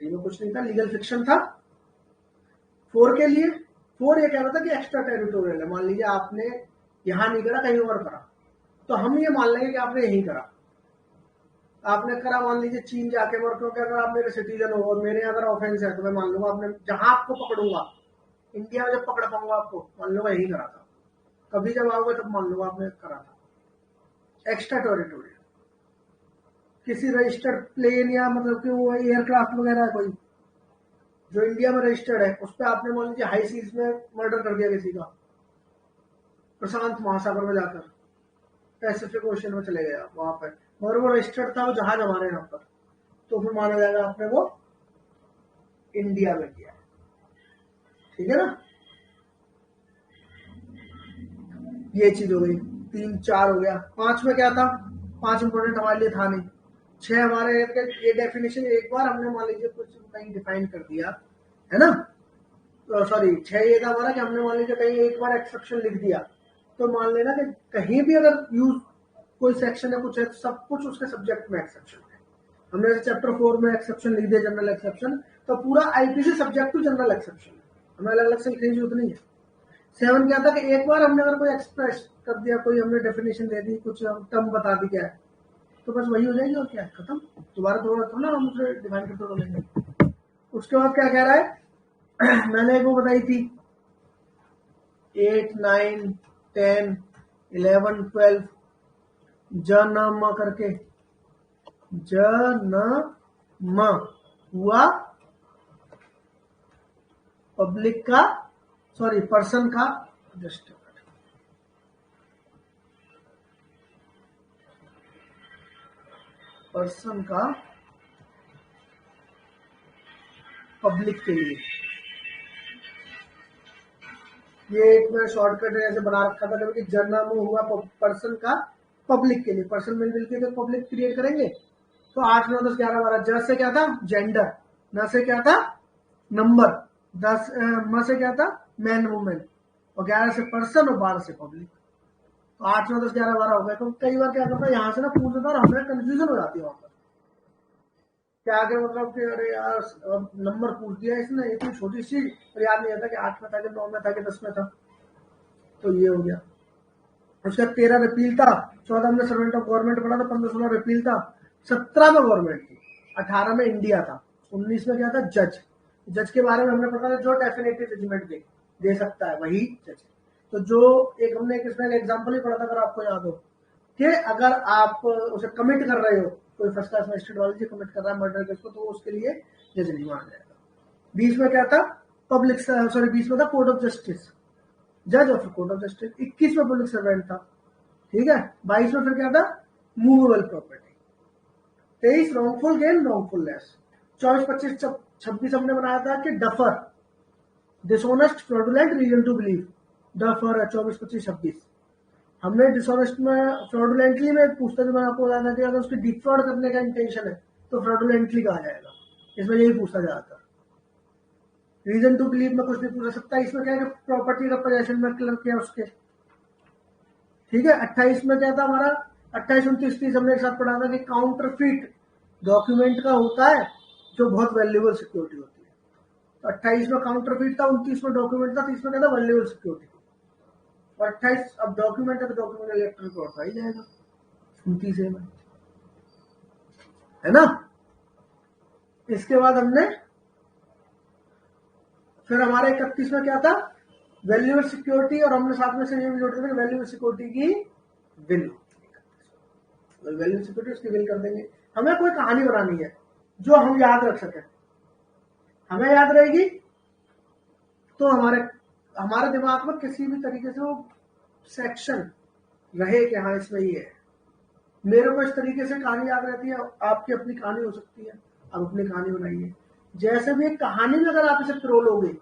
3 में कुछ नहीं था, लीगल फिक्शन था। 4 के लिए 4 ये कह रहा था कि एक्स्ट्रा टेरिटोरियल है। मान लीजिए आपने यहां नहीं करा, कहीं और करा, तो हम ये मान लेंगे कि आपने यही करा। आपने करा मान लीजिए चीन जाके, और क्योंकि अगर आप मेरे सिटीजन हो और मेरे अगर ऑफेंस है तो मैं मान लूंगा आपने, जहां आपको पकड़ूंगा इंडिया में जब पकड़ पाऊंगा आपको, मान लूंगा यही करा था। कभी जब आओगे तब मान लूंगा आपने करा था। एक्स्ट्रा टेरिटोरियल किसी रजिस्टर्ड प्लेन या मतलब कि वो एयरक्राफ्ट वगैरह है कोई जो इंडिया में रजिस्टर्ड है, उस पर आपने मान लीजिए हाई सीज में मर्डर कर दिया किसी का, प्रशांत महासागर में जाकर पैसिफिक ओशन में चले गए आप वहां पर, और वो रजिस्टर्ड था वो जहाज हमारे यहाँ पर, तो फिर माना जाएगा आपने वो इंडिया में किया, ठीक है ना। ये चीज हो गई। 3 4 हो गया। 5 में क्या था? 5 इंपोर्टेंट हमारे लिए था नहीं। 6 हमारे ये डेफिनेशन एक बार हमने मान लीजिए कुछ कहीं डिफाइन कर दिया है ना, सॉरी 6 ये था हमारा कि हमने मान लीजिए कहीं एक बार एक्सेप्शन लिख दिया, तो मान लेना कि कहीं भी अगर यूज कोई सेक्शन है कुछ है, सब कुछ उसके सब्जेक्ट में एक्सेप्शन है। हमने चैप्टर 4 में एक्सेप्शन लिख दिया, जनरल एक्सेप्शन, तो पूरा IPC subject to general exception है, हमें अलग अलग से लिखने की जरूरत नहीं है। 7 क्या था कि एक बार हमने अगर कोई एक्सप्रेस कर दिया, कोई हमने डेफिनेशन दे दी, कुछ टर्म बता दी क्या है, तो बस वही हो जाएगी और क्या है, खत्म। दोबारा थोड़ा ना हम उसे डिफाइन करते रहेंगे। उसके बाद क्या कह रहा है मैंने वो बताई थी 8 9 10 11 12 जन्म करके, जन्म हुआ पब्लिक का, सॉरी पर्सन का, जस्ट पर्सन का पब्लिक के लिए। ये एक मैं शॉर्टकट ऐसे बना रखा था कि जन्म हुआ पर्सन का पब्लिक के लिए, पर्सन मिल के तो पब्लिक क्रिएट करेंगे। तो 8 9 10 11 12, ज से क्या था? जेंडर, न से क्या था? नंबर, 10 म से क्या था? मैन वुमेन, और 11 से पर्सन और 12 से पब्लिक। तो 8 9 10 11 12 हो गए। तो कई बार क्या करता है यहाँ से ना पूछ देता और हमें कंफ्यूजन हो जाती है वहां पर क्या आगे, मतलब कि अरे यार नंबर पूछ दिया इसने इतनी छोटी सी, और याद नहीं आता कि 8 में था कि 9 में था कि 10 में था। तो ये हो गया। उसका 13 रिपील था, 14 में सर्वेंट ऑफ गवर्नमेंट पड़ा था, 15 16 रिपील था, 17 में गवर्नमेंट थी, 18 में इंडिया था, 19 में क्या था? जज। जज के बारे में हमने पढ़ा था जो डेफिनेटिव जजमेंट दे सकता है वही जज। तो जो एक हमने एक इसमें एग्जाम्पल ही पढ़ा था, अगर आपको याद हो, कि अगर आप उसे कमिट कर रहे हो, कोई फर्स्ट क्लास मजिस्ट्रेट वाले कमिट कर रहा है मर्डर केस को, तो उसके लिए जज नहीं माना जाएगा। 20 में क्या था? पब्लिक, सॉरी 20 में था कोर्ट ऑफ जस्टिस, जज ऑफ कोर्ट ऑफ जस्टिस। 21 में पब्लिक सर्वेंट था, ठीक है। 22 में फिर क्या था? Movable property, 23 wrongful gain wrongful loss. 24, 25, 26 हमने बनाया था कि duffer, dishonest, fraudulent, reason to believe. Duffer है 24, 25, 26। हमने डिसऑनेस्ट में फ्रॉडुलेंटली में पूछता था, मैं आपको बता था कि अगर उसकी डिफ्रॉड करने का इंटेंशन है तो फ्रॉडुलेंटली कहा जाएगा, इसमें यही पूछा जाता। रीजन टू बिलीव में कुछ नहीं पूछ सकता। इसमें क्या है कि प्रॉपर्टी का पोजेशन में क्लियर किया उसके, ठीक है। 28 में क्या था हमारा, 28, 29, 30 हमने एक साथ पढ़ा था कि काउंटरफीट डॉक्यूमेंट का होता है जो बहुत वैल्यूएबल सिक्योरिटी होती है। तो 28 में काउंटरफीट था, 29 में डॉक्यूमेंट था, 30 में क्या था, वैल्यूएबल सिक्योरिटी। और 28 अब डॉक्यूमेंट है तो डॉक्यूमेंट इलेक्ट्रॉनिक कोड आ ही जाएगा 29 में, है ना। इसके बाद हमने फिर हमारे 31 में क्या था, वैल्यूएबल सिक्योरिटी, और हमने साथ में से ये भी जोड़ दिया वैल्यूएबल सिक्योरिटी की विल। वैल्यूएबल सिक्योरिटी उसकी विल कर देंगे। हमें कोई कहानी बनानी है जो हम याद रख सकें, हमें याद रहेगी तो हमारे दिमाग में किसी भी तरीके से वो सेक्शन रहे कि हाँ इसमें ये है। मेरे को इस तरीके से कहानी याद रहती है, आपकी अपनी कहानी हो सकती है, आप अपनी कहानी बनाइए। जैसे भी एक कहानी में अगर आप इसे पिरोलोगे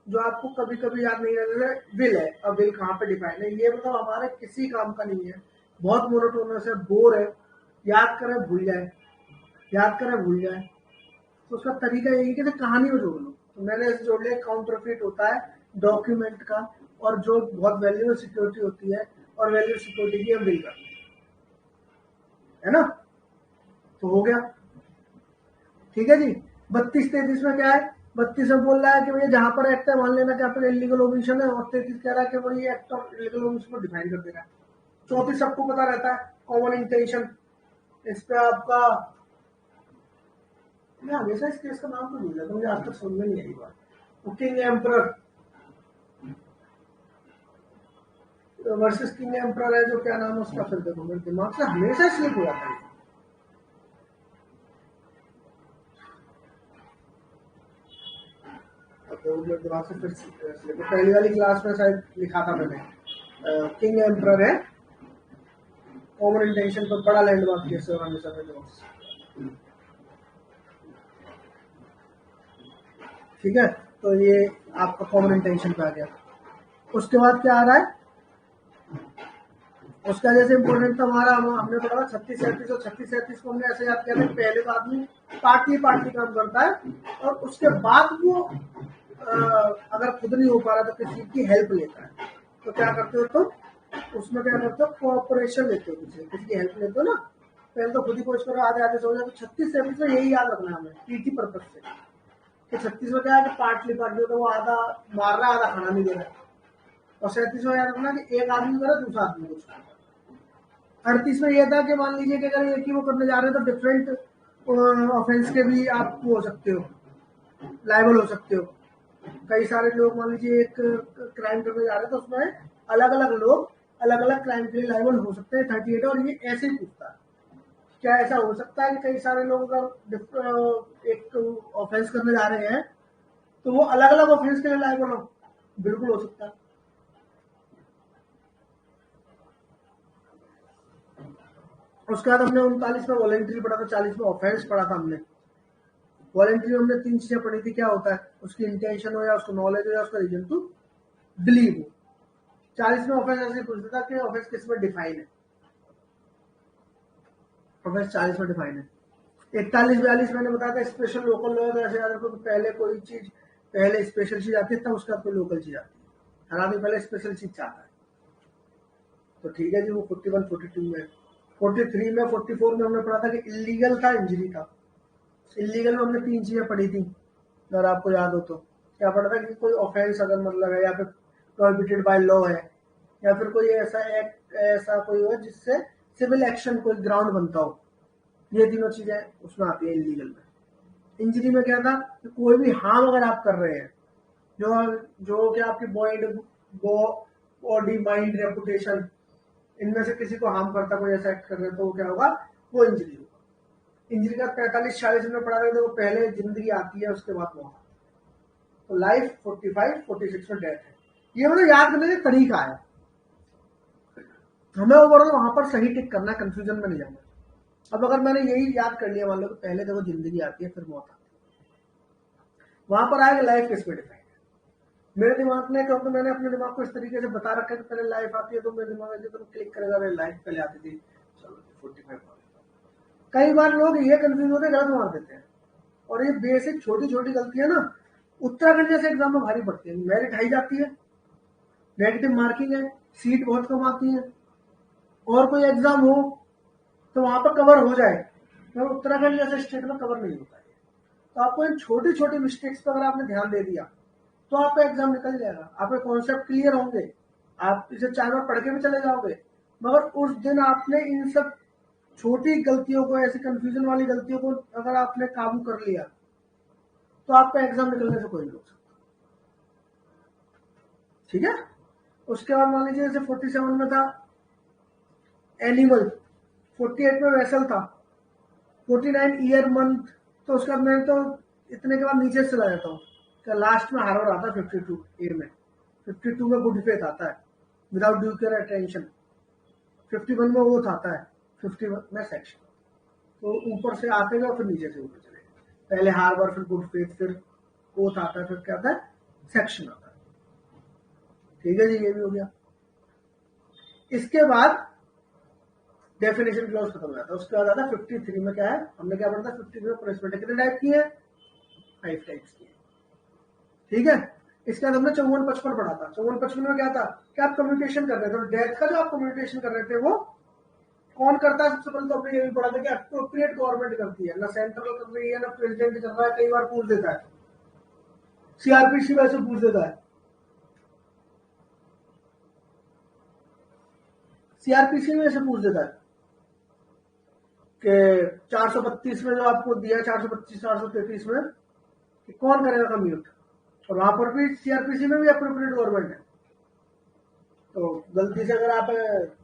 जो आपको कभी कभी याद नहीं रहता, विल है, अब विल कहाँ पे डिफाइन है, ये मतलब हमारे किसी काम का नहीं है, बहुत मोनोटोनस है, बोर है, याद करें भूल जाए, याद करें भूल जाए। तो उसका तरीका यही कि कहानी में जोड़ लो। तो मैंने इसे जोड़ लिया, काउंटरफीट होता है डॉक्यूमेंट का, और जो बहुत वैल्यूएबल सिक्योरिटी होती है, और वैल्यूएबल सिक्योरिटी की हम बिल करते हैं, है ना। तो हो गया, ठीक है जी। 32, 33 में क्या है, 32 में बोल रहा है कि भैया जहां पर एक्ट है मान लेना कि आपका इलीगल ओमिशन है, और 33 कह रहा है कि भाई एक्ट ऑफ इलीगल ओमिशन को डिफाइन कर देगा। 34 सबको पता रहता है, कॉमन इंटेंशन। इस पे आपका, मैं हमेशा इस केस का नाम तो भूल जाता, मुझे आज तक समझ में नहीं आई बात। King emperor versus king emperor है, जो क्या नाम है उसका, फिर देखो मेरे दिमाग से हमेशा स्लिप हो जाता है। तो दिमाग से फिर स्लिप, पहली वाली क्लास में शायद लिखा था मैंने, किंग एम्परर है, कॉमन इंटेंशन पर बड़ा लैंडमार्क केस है हमेशा मेरे दिमाग से, ठीक है। तो ये आपका कॉमन इंटेंशन पे आ गया। उसके बाद क्या आ रहा है, उसका जैसे इंपोर्टेंट था हमारा, हमने पढ़ा 36, 37 और 36, 37 को हमने ऐसे याद किया था, पहले तो आदमी पार्टली काम करता है, और उसके बाद वो अगर खुद नहीं हो पा रहा तो किसी की हेल्प लेता है। तो क्या करते हो, तो उसमें क्या करते हो, कोऑपरेशन लेते हो, किसी की हेल्प लेते हो ना। पहले तो खुद ही कोशिश करो, आधे आधे सो जाए। तो 36, 37 में यही याद रखना है हमें, पीटी पर्पज से। तो 36 में क्या है कि पार्टली तो वो आधा मार रहा है, आधा खाना नहीं दे रहा है। और 37 में याद रखना कि एक आदमी करे, दूसरा आदमी कुछ। 38 में यह था कि मान लीजिए कि अगर एक ही वो करने जा रहे हैं तो डिफरेंट ऑफेंस के भी आप हो सकते हो, लायबल हो सकते हो। कई सारे लोग मान लीजिए एक क्राइम करने जा रहे हैं तो उसमें अलग अलग लोग अलग अलग क्राइम के लिए लायबल हो सकते हैं। 38 और ये ऐसे ही पूछता है, क्या ऐसा हो सकता है कि कई सारे लोग अगर एक ऑफेंस करने जा रहे हैं तो वो अलग अलग ऑफेंस के लिए लायबल हो? बिल्कुल हो सकता है। उसके बाद हमने 39 में वॉलेंट्री पढ़ा था, 40 में ऑफेंस पढ़ा था हमने। वॉलेंट्री में हमने 3 चीजें पढ़ी थी, क्या होता है, उसकी इंटेंशन हो, या उसको नॉलेज हो, या उसका रीजन टू बिलीव हो। 40 में ऑफेंस ऐसे पूछता था कि ऑफेंस किस में डिफाइन है, ऑफेंस 40 में डिफाइन है। 41, 42 मैंने बताया था स्पेशल लोकल लॉ, ऐसे याद रखो कि पहले कोई चीज, पहले स्पेशल चीज आती है तब उसका कोई लोकल चीज आती है, हर आदमी पहले स्पेशल चीज चाहता है। तो ठीक है जी, वो 41, 42 में। 43 में, 44 में हमने पढ़ा था कि इलीगल था, इंजरी था। इलीगल में हमने 3 चीजें पढ़ी थी, अगर आपको याद हो तो। क्या पढ़ा था कि कोई ऑफेंस अगर मतलब है, या फिर प्रोहिबिटेड बाय लॉ है, या फिर कोई ऐसा एक्ट, ऐसा कोई हो जिससे सिविल एक्शन कोई ग्राउंड बनता हो, ये तीनों चीजें उसमें आती है इलीगल में। इंजरी में क्या था कि कोई भी हार्म अगर आप कर रहे हैं, जो कि आपकी बॉडी, माइंड, रेपुटेशन, इनमें से किसी को हार्म करता, कोई ऐसा एक्ट कर रहे हैं, तो वो क्या होगा, वो इंजरी होगा। इंजरी का 45, 46 में पढ़ा रहे थे, वो पहले जिंदगी आती है, उसके बाद मौत। तो लाइफ 45, 46 में डेथ है। ये मतलब याद करने का तरीका है, हमें ओवरऑल वहां पर सही टिक करना, कंफ्यूजन में नहीं जाना। अब अगर मैंने यही याद कर लिया, मान लो कि पहले देखो जिंदगी आती है फिर मौत आती है, वहां पर आएगा लाइफ किस पे डिफाइंड है। मेरे दिमाग में क्योंकि मैंने अपने दिमाग को इस तरीके से बता रखा है कि पहले लाइफ आती है, तो मेरे दिमाग में जब क्लिक करेगा मेरी लाइफ पहले आती थी, चलो 45। कई बार लोग ये कंफ्यूज होते गलत मार देते हैं, और ये बेसिक छोटी छोटी गलतियां ना उत्तराखंड जैसे एग्जाम में भारी पड़ती है। मेरिट हाई जाती है, नेगेटिव मार्किंग है, सीट बहुत कम आती है, और कोई एग्जाम हो तो वहां पर कवर हो जाए, तो उत्तराखंड जैसे स्टेट में कवर नहीं होता है। तो आपको इन छोटी छोटी मिस्टेक्स पर अगर आपने ध्यान दे दिया तो आपका एग्जाम निकल जाएगा, आपके कॉन्सेप्ट क्लियर होंगे, आप इसे 4 बार पढ़ के भी चले जाओगे। मगर उस दिन आपने इन सब छोटी गलतियों को, ऐसी कंफ्यूजन वाली गलतियों को अगर आपने काबू कर लिया तो आपका एग्जाम निकलने से कोई नहीं रोक सकता। ठीक है। उसके बाद मान लीजिए जैसे 47 में था एनिमल, 48 में वेसल था, 49 ईयर मंथ, तो उसका मैं तो इतने के बाद नीचे चला जाता हूँ, क्या लास्ट में हार्वर्ड आता है 52 ए में, 52 में गुड फेथ आता है, विदाउट ड्यू केयर अटेंशन, 51 में वो आता है, 51 में सेक्शन। तो ऊपर से आते गए फिर नीचे से ऊपर चले, पहले हार्वर्ड, फिर गुड फेथ, फिर कोथ आता है, फिर क्या आता है, सेक्शन आता है। ठीक है जी, ये भी हो गया। इसके बाद डेफिनेशन क्लॉज खत्म हो जाता है। उसके बाद आता है 53 में क्या है, हमने क्या पढ़ा था, 53 में पनिशमेंट कितने टाइप की है, 5 टाइप्स की है। ठीक है। इसके बाद हमने 54-55 पढ़ा था। 54-55 में क्या था कि आप कम्युनिकेशन कर रहे थे, तो डेथ का जो आप कम्युनिकेशन कर रहे थे वो कौन करता है, सबसे पहले तो हमने ये भी पढ़ा था कि अप्रोप्रिएट गवर्नमेंट करती है, ना सेंट्रल कर रही है ना प्रेसिडेंट कर रहा है। कई बार पूछ देता है, सीआरपीसी वैसे पूछ देता है, सीआरपीसी में ऐसे पूछ देता है कि 432 में जो आपको दिया, 425 433 में कि कौन करेगा कम्यूट, और वहां पर भी सीआरपीसी में भी अप्रोप्रिएट गवर्नमेंट है। तो गलती से अगर आप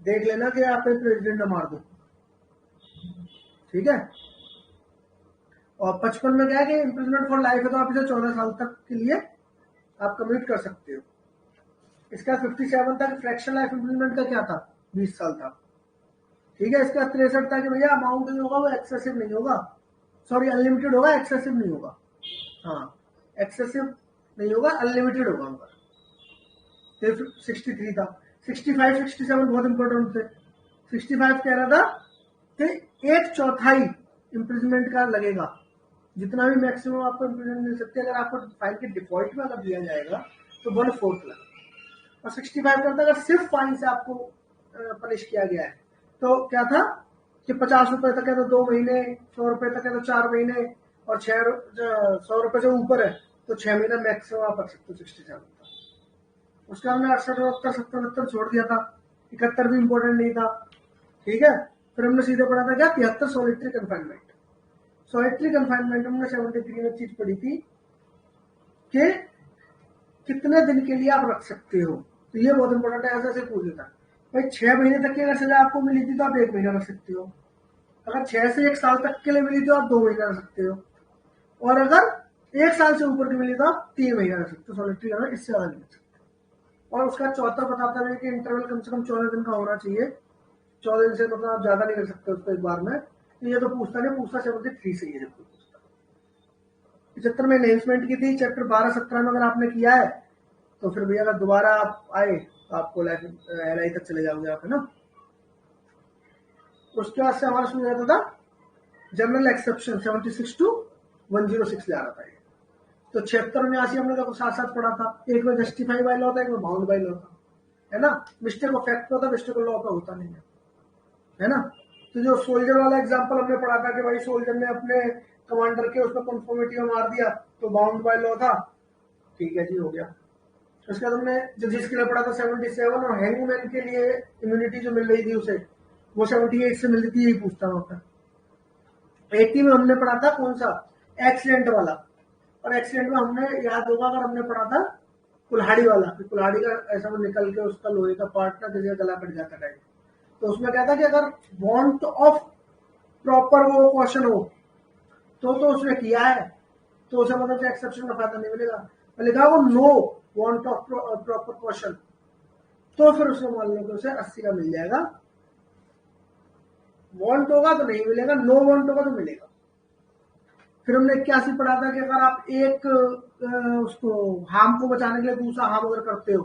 देख लेना कि आप प्रेसिडेंट न मार दो। ठीक है। और 55 में क्या है कि इम्प्रिजनमेंट फॉर लाइफ है, तो आप इसे 14 साल तक के लिए आप कम्यूट कर सकते हो। इसका 57 तक फ्रैक्शन लाइफ इम्प्रिजनमेंट का क्या था, 20 साल था। ठीक है। इसका 63 था कि भैया अमाउंट जो होगा वो एक्सेसिव नहीं होगा, सॉरी अनलिमिटेड होगा, एक्सेसिव नहीं होगा। हाँ, एक्सेसिव नहीं होगा, अनलिमिटेड होगा उनका। 63 था। 65 67 बहुत इंपॉर्टेंट थे। 65 कह रहा था कि 1/4 इम्प्रिजमेंट का लगेगा, जितना भी मैक्सिमम आपको इम्प्रिजमेंट मिल सकती है। अगर आपको फाइन के डिफॉल्ट में अगर दिया जाएगा तो 1/4 लगेगा। और 65 करता अगर सिर्फ फाइन से आपको पनिश किया गया है तो क्या था कि 50 रुपए तक है तो 2 महीने, 100 रुपए तक है तो 4 महीने, और 100 रुपए से ऊपर है तो 6 महीने मैक्सिमम आप रख सकते हो 67 का। उसके हमने 68 69 70 70 छोड़ दिया था। 71 भी इंपॉर्टेंट नहीं था। ठीक है। फिर हमने सीधे पढ़ा था क्या, 73 सॉलिटरी कन्फाइनमेंट। सॉलिटरी कन्फाइनमेंट हमने 73 में चीज पढ़ी थी कि कितने दिन के लिए आप रख सकते हो। तो ये बहुत इंपॉर्टेंट है, ऐसे पूछ देता भाई 6 महीने तक की अगर सजा आपको मिली थी तो आप 1 महीना रख सकते हो, अगर 6 से 1 साल तक के लिए मिली तो आप 2 महीना रख सकते हो, और अगर 1 साल से ऊपर की मिली तो आप 3 महीना रख सकते हो सॉलिटरी का, इससे ज्यादा नहीं रख सकते। और उसका चौथा बताता है कि इंटरवल कम से कम 14 दिन का होना चाहिए। 14 दिन से मतलब आप ज्यादा नहीं कर सकते उसको एक बार में। तो ये तो पूछता नहीं, पूछता 73 से ही है। 75 में एनहेंसमेंट की थी। चैप्टर 12-17 में अगर आपने किया है तो फिर भैया अगर दोबारा आप आए तो आपको LI तक चले जाओगे आप, है ना। उसके बाद से हमारा शुरू हो जाता था जनरल एक्सेप्शन 76 to 106 जा रहा था। तो 76-79 हमने तो साथ साथ पढ़ा था। एक में जस्टिफाई बाय लॉ था, एक में बाउंड बाय लॉ था, है ना। मिस्टेक को फैक्ट पे होता, मिस्टेक को लॉ पे होता नहीं है ना। तो जो सोल्जर वाला एग्जांपल हमने पढ़ा था कि भाई सोल्जर ने अपने कमांडर के उसमें कन्फॉर्मिटी में मार दिया तो बाउंड बाय लॉ था। ठीक है जी, हो गया। उसके बाद हमने जजेस के लिए पढ़ा था 77, और हैंगमैन के लिए इम्यूनिटी जो मिल रही थी उसे वो 78 से मिल रही थी, यही पूछता था। 80 में हमने पढ़ा था कौन सा, एक्सीडेंट वाला। और एक्सीडेंट में हमने याद होगा अगर हमने पढ़ा था कुल्हाड़ी वाला, कुल्हाड़ी का ऐसा वो निकल के उसका लोहे का पार्ट ना किसी का गला कट जाता टाइप। तो उसमें क्या था कि अगर वांट ऑफ प्रॉपर वो क्वेश्चन हो तो उसने किया है तो उसे मतलब एक्सेप्शन का फायदा नहीं मिलेगा। लिखा वो know want of proper question तो फिर उसको मान लो कि उसे 80 का मिल जाएगा, वांट होगा तो नहीं मिलेगा, नो वांट होगा तो मिलेगा। फिर हमने 81 पढ़ा था कि अगर आप एक उसको हार्म को बचाने के लिए दूसरा हार्म अगर करते हो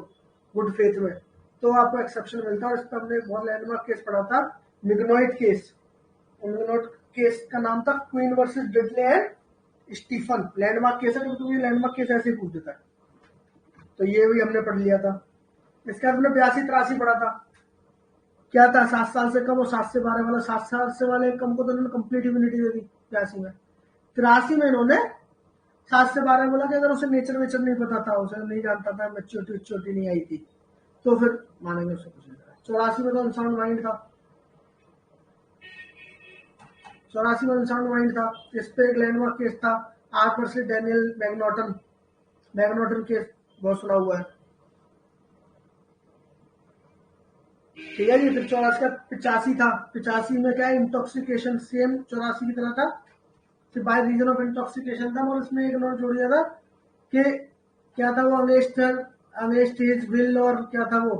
गुड फेथ में, तो आपको एक्सेप्शन मिलता है। और इसका हमने बहुत लैंडमार्क केस पढ़ा था, मिगनॉइट केस। मिगनॉइट केस का नाम था queen versus Dudley and Stephen. Landmark case है, क्योंकि लैंडमार्क केस ऐसे ही पूछ देता है, तो ये भी हमने पढ़ लिया था। इसके बाद हमने 82-83 पढ़ा था। क्या था, 7 साल से कम और 7 से 12 वाला। 7 साल से वाले कम को तो उन्होंने कंप्लीट इम्यूनिटी दे दी 82 में। 83 में इन्होंने 7 से 12 बोला कि अगर उसे नेचर वेचर नहीं पता था, उसे नहीं जानता था, मेच्योरिटी नहीं आई थी, तो फिर मानेंगे उसे कुछ नहीं करा। 84 में तो अनसाउंड माइंड था। 84 में अनसाउंड माइंड था। इस पे एक लैंडमार्क केस था, आर्ट वर्सेस डैनियल मैग्नॉटन। मैग्नॉटन केस बहुत सुना हुआ है, ठीक है जी। फिर 84 का 85 था। 85 में क्या है, इंटॉक्सिकेशन, सेम 84 की तरह था, फिर बाय रीजन ऑफ इंटॉक्सिकेशन था। और इसमें एक नोट जोड़ दिया था कि क्या था वो, अगेंस्ट हिज विल, और क्या था वो,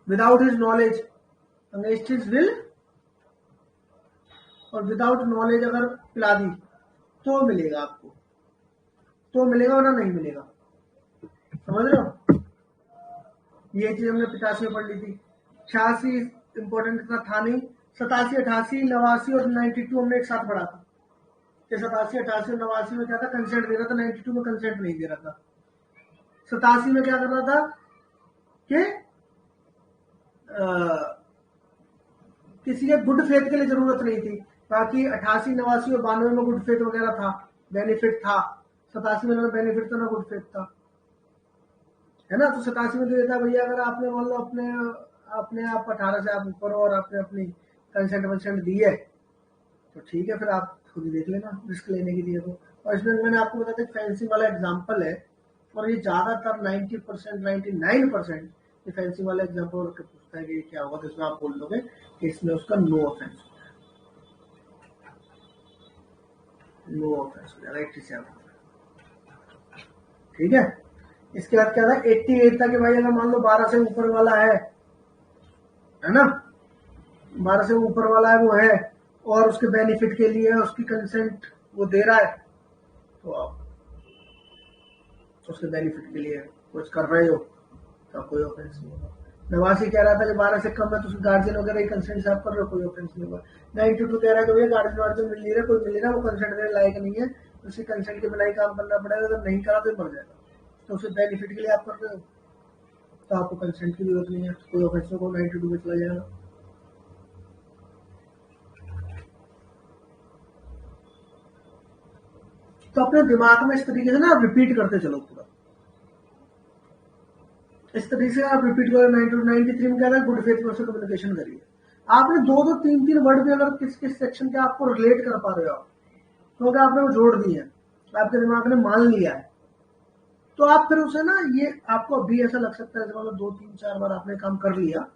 without his knowledge. Against his will और विदाउट नॉलेज अगर पिला दी तो मिलेगा आपको, तो मिलेगा वरना नहीं मिलेगा। समझ रहे हो, ये चीज हमने 85 में पढ़ ली थी। 86 इंपॉर्टेंट इतना था नहीं। 87, 88, 89 और 92 हमने एक साथ पढ़ा था। 87, 88 और 89 में क्या था, कंसेंट दे रहा था, 92 में कंसेंट नहीं दे रहा था। 87 में क्या कर रहा था कि किसी के गुड फेथ के लिए जरूरत नहीं थी, बाकी 88, 89 और 92 में गुड फेथ वगैरह था, बेनिफिट था। 87 में ना बेनिफिट था ना गुड फेथ था, है ना। तो 87 में तो ये था, भैया अगर आपने मान लो अपने आप 18 से आप ऊपर हो और आपने अपनी कंसेंट वंसेंट दी है, तो ठीक है, फिर आप खुद ही देख लेना रिस्क लेने के लिए तो। और इसमें मैंने आपको बताया था फैंसी वाला एग्जाम्पल है, और ये ज्यादातर 90%, 99% ये फैंसी वाला एग्जाम्पल पूछता है कि क्या होगा, तो इसमें आप बोल दोगे कि इसमें उसका नो ऑफेंस, नो ऑफेंस हो जाएगा 87, ठीक है। इसके बाद क्या था, 88 था कि भाई अगर मान लो 12 से ऊपर वाला है ना, 12 से ऊपर वाला है वो है, और उसके बेनिफिट के लिए उसकी कंसेंट वो दे रहा है, तो आप उसके बेनिफिट के लिए कुछ कर रहे हो तो कोई ऑफेंस नहीं होगा। 89 कह रहा था कि 12 से कम है तो उसके गार्जियन वगैरह ही कंसेंट से आप कर रहे हो, कोई ऑफेंस नहीं होगा। 92 कह रहा है कि भैया गार्जियन वार्जियन मिल नहीं रहा, कोई मिल नहीं रहा, वो कंसेंट देने लायक नहीं है, उसी कंसेंट के बिना ही काम करना पड़ेगा, अगर नहीं करा तो मर जाएगा, तो उसे बेनिफिट के लिए आप कर रहे हो, तो आपको कंसेंट की जरूरत नहीं है, कोई ऑफेंस को 92 में चला जाएगा। तो अपने दिमाग में इस तरीके से ना आप रिपीट करते चलो पूरा, इस तरीके से आप रिपीट करो। 93 में क्या था, गुड फेथ में कम्युनिकेशन करिए। आपने 2-2, 3-3 वर्ड भी अगर किस किस सेक्शन के आपको रिलेट कर पा रहे हो, क्योंकि तो आपने वो जोड़ दिए हैं, आपके दिमाग ने मान लिया है, तो आप फिर उसे ना, ये आपको अभी ऐसा लग सकता है मतलब 2-3-4 बार आपने काम कर लिया,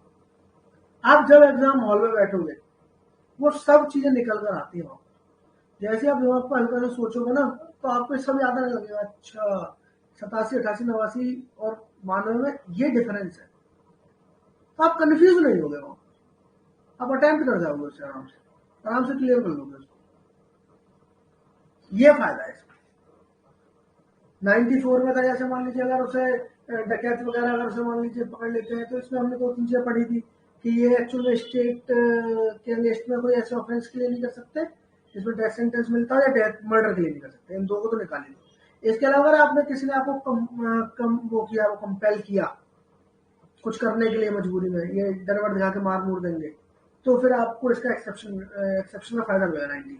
आप जब एग्जाम हॉल में बैठोगे वो सब चीजें निकल कर आती है वहां पर। जैसे आप दिमाग पर हल्का से सोचोगे ना, तो आपको सब याद आने लगेगा, अच्छा 87, 88, 89 और 92 में ये डिफरेंस है, तो आप कंफ्यूज नहीं होगे वहां, आप अटेम्प्ट कर जाओगे उसे आराम से क्लियर कर लोगे उसको। ये फायदा है इसका। 94 में था, जैसे मान लीजिए अगर उसे डकैत वगैरह अगर उसे मान लीजिए पकड़ लेते हैं, तो इसमें हमने 2-3 चीजें पढ़ी थी कि ये एक्चुअल में स्टेट के अगेंस्ट में कोई ऐसे ऑफेंस के लिए नहीं कर सकते जिसमें डेथ सेंटेंस मिलता है, या डेथ मर्डर के लिए नहीं कर सकते, इन दो को तो निकाल लीजिए। इसके अलावा अगर आपने किसी ने आपको वो किया, वो कंपेल किया कुछ करने के लिए मजबूरी में, ये डर वर दिखा के मार मूर देंगे, तो फिर आपको इसका एक्सेप्शन का फायदा मिलेगा 90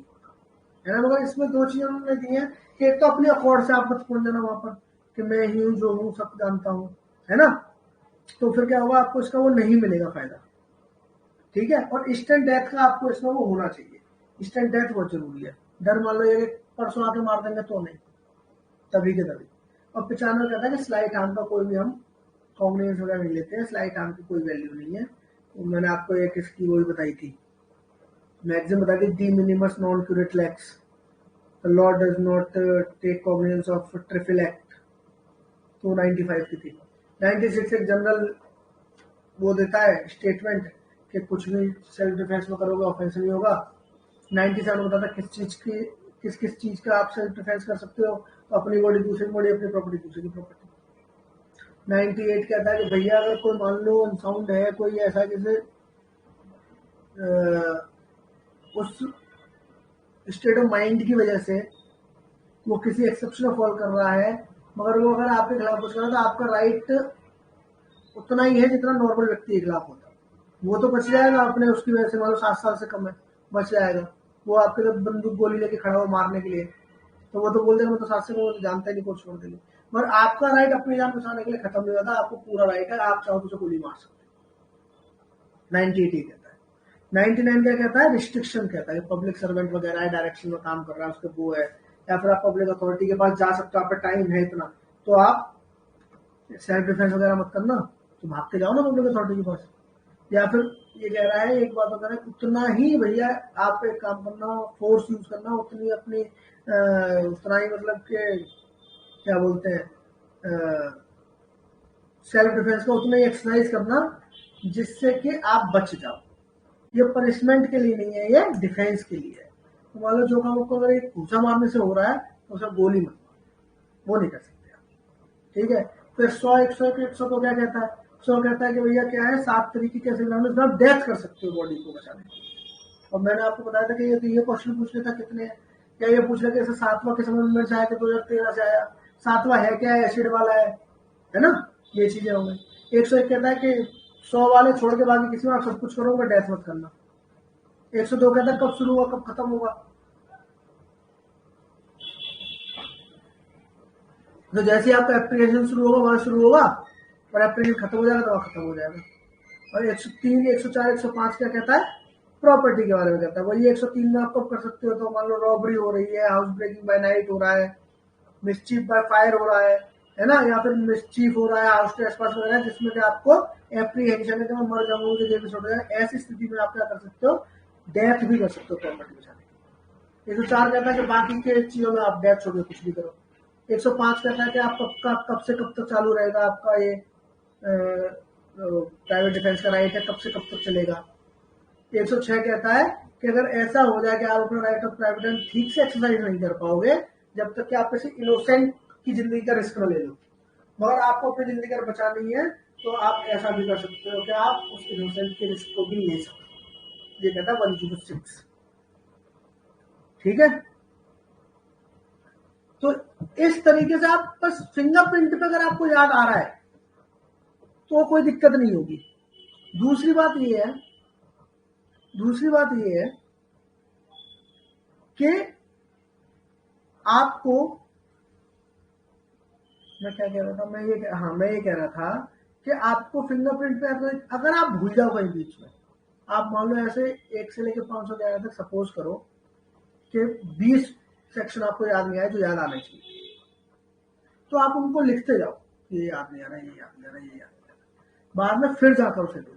है ना। मगर इसमें 2 चीजें उन्होंने दी हैं कि एक तो अपने अकॉर्ड से आप मत पहुंच जाना वहां पर कि मैं ही हूँ जो हूँ, सब जानता हूँ, है ना, तो फिर क्या होगा, आपको इसका वो नहीं मिलेगा फायदा, ठीक है। और इंस्टेंट डेथ का आपको इसमें वो होना चाहिए, इंस्टेंट डेथ बहुत जरूरी है। डर मान लो ये परसों आके मार देंगे तो नहीं, तभी के तभी। और 95 कहता है कि स्लाइट हार्म का कोई भी हम कॉम्बिनेशन वगैरह नहीं लेते हैं, स्लाइट हार्म की कोई वैल्यू नहीं है। तो मैंने आपको एक इसकी वो भी बताई थी, मैक्सिमम बता दी, दी मिनिमस नॉन क्यूरेट लैक्स, the law does not take cognizance of Trifle Act, तो 95 की थी। 96 एक जनरल वो देता है स्टेटमेंट कि कुछ भी सेल्फ डिफेंस में करोगे ऑफेंस नहीं होगा। 97 बताता है किस किस चीज का आप सेल्फ डिफेंस कर सकते हो, तो अपनी बॉडी दूसरी बॉडी, अपनी प्रॉपर्टी दूसरी की प्रॉपर्टी। 98 कहता है कि भैया अगर कोई मान लो अनसाउंड है, कोई ऐसा जैसे उस स्टेट ऑफ माइंड की वजह से वो किसी एक्सेप्शन में फॉल कर रहा है, मगर वो अगर आपके खिलाफ कुछ कर रहा है तो आपका राइट उतना ही है जितना नॉर्मल व्यक्ति के खिलाफ होता है। वो तो बच जाएगा अपने उसकी वजह से, मान लो 7 साल से कम है, बच जाएगा। वो आपके जब बंदूक गोली लेके खड़ा हो मारने के लिए, तो वो तो बोल देगा मैं तो 7 से वो जानता ही नहीं, कोई छोड़ देंगे। मगर आपका राइट अपनी जान बचाने के लिए खत्म नहीं होता, आपको पूरा राइट है, आप चाहो तो उसे गोली मार सकते हो। 98 कहता है। 99 क्या कहता है? रिस्ट्रिक्शन कहता है। पब्लिक सर्वेंट वगैरह है, डायरेक्शन में काम कर रहा है, उसके वो है, या फिर आप पब्लिक अथॉरिटी के पास जा सकते हो, आप पे टाइम है इतना, तो आप सेल्फ डिफेंस वगैरह मत करना, तो भाग के जाओ ना पब्लिक अथॉरिटी के पास। या फिर ये कह रहा है, एक बात बता रहा है, उतना ही भैया आप एक काम करना, फोर्स यूज करना, उतनी अपनी उतना ही मतलब के क्या बोलते हैं, सेल्फ डिफेंस का उतना ही एक्सरसाइज करना जिससे कि आप बच जाओ। ये पनिशमेंट के लिए नहीं है, ये डिफेंस के लिए है। तो मान लो जो काम आपको अगर एक घूसा मारने से हो रहा है तो उसे गोली मत मारो, वो नहीं कर सकते आप, ठीक है। फिर 100 को क्या कहता है? 100 कहता है कि भैया क्या है, 7 तरीके के ऐसे आप डेथ कर सकते हो बॉडी को बचाने के लिए। और मैंने आपको बताया था कि ये क्वेश्चन पूछ लेता कितने हैं, क्या ये पूछ लेते 7वां किस अमेंडमेंट से आया कि 2013 से आया, 7वां है क्या, एसिड वाला है ना, ये चीजें हो गई। 101 कहता है कि 100 वाले छोड़ के बाकी किसी में आप सब कुछ करोगे, डेथ मत करना। 102 कहता है कब शुरू हुआ कब खत्म होगा, तो जैसे ही आपका एप्लीकेशन शुरू होगा वहां शुरू होगा, और एप्लीकेशन खत्म हो जाएगा तो वहां खत्म हो जाएगा। और 103, 104, 105 क्या कहता है? प्रॉपर्टी के बारे में कहता है। वही 103 में आप कब कर सकते हो, तो मान लो रॉबरी हो रही है, हाउस ब्रेकिंग बाय नाइट हो रहा है, मिसचीफ बाय फायर हो रहा है ना, या फिर मिसचीफ हो रहा है, हाउस ट्रेसपास वगैरह, जिसमें कि आपको एप्रीहेंशन है कि मैं मर जाऊंगा, मुझे जेल में छोड़ जाएगा, ऐसी स्थिति में आप क्या कर सकते हो? डेथ भी कर सकते हो प्रॉपर्टी बचाने के लिए। 104 कहता है कि बाकी के चीजों में आप डेथ छोड़ के कुछ भी करो। 105 कहता है कि आप कब से कब तक चालू रहेगा आपका ये प्राइवेट डिफेंस का राइट है, कब से कब तक चलेगा। 106 कहता है कि अगर ऐसा हो जाए कि आप अपना राइट ऑफ प्राइवेट ठीक से एक्सरसाइज नहीं कर पाओगे जब तक कि आप किसी इनोसेंट की जिंदगी का रिस्क न ले लो, मगर आपको अपनी जिंदगी अगर बचानी है तो आप ऐसा भी कर सकते हो कि आप उस इनोसेंट के रिस्क को भी ले सकते हो। ये कहता है 106, ठीक है। तो इस तरीके से आप बस फिंगरप्रिंट पे अगर आपको याद आ रहा है तो कोई दिक्कत नहीं होगी। दूसरी बात ये है कि आपको, मैं क्या कह रहा था, मैं ये कह रहा था कि आपको फिंगरप्रिंट पे अगर आप भूल जाओ कहीं बीच में, आप मान लो ऐसे 1 से लेकर 511 तक सपोज करो कि 20 सेक्शन आपको याद नहीं आए जो याद आना चाहिए, तो आप उनको लिखते जाओ, ये याद नहीं आ रहा, ये याद नहीं आ रहा, ये याद नहीं आ रहा, बाद में फिर जाकर उसे दो,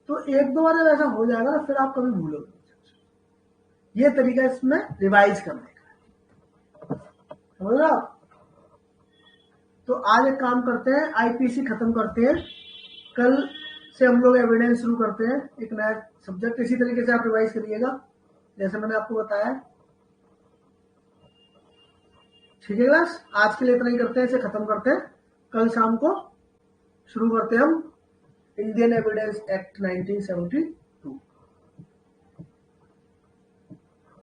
तो 1-2 बार जब ऐसा हो जाएगा ना, फिर आप कभी भूलोगे। ये तरीका इसमें रिवाइज करने का, समझ रहे आप? तो आज एक काम करते हैं, आईपीसी खत्म करते हैं, कल से हम लोग एविडेंस शुरू करते हैं, एक नया सब्जेक्ट। इसी तरीके से आप रिवाइज करिएगा जैसे मैंने आपको बताया, ठीक है क्लास? आज के लिए इतना ही करते हैं, इसे खत्म करते हैं, कल शाम को शुरू करते हैं हम इंडियन एविडेंस एक्ट 1970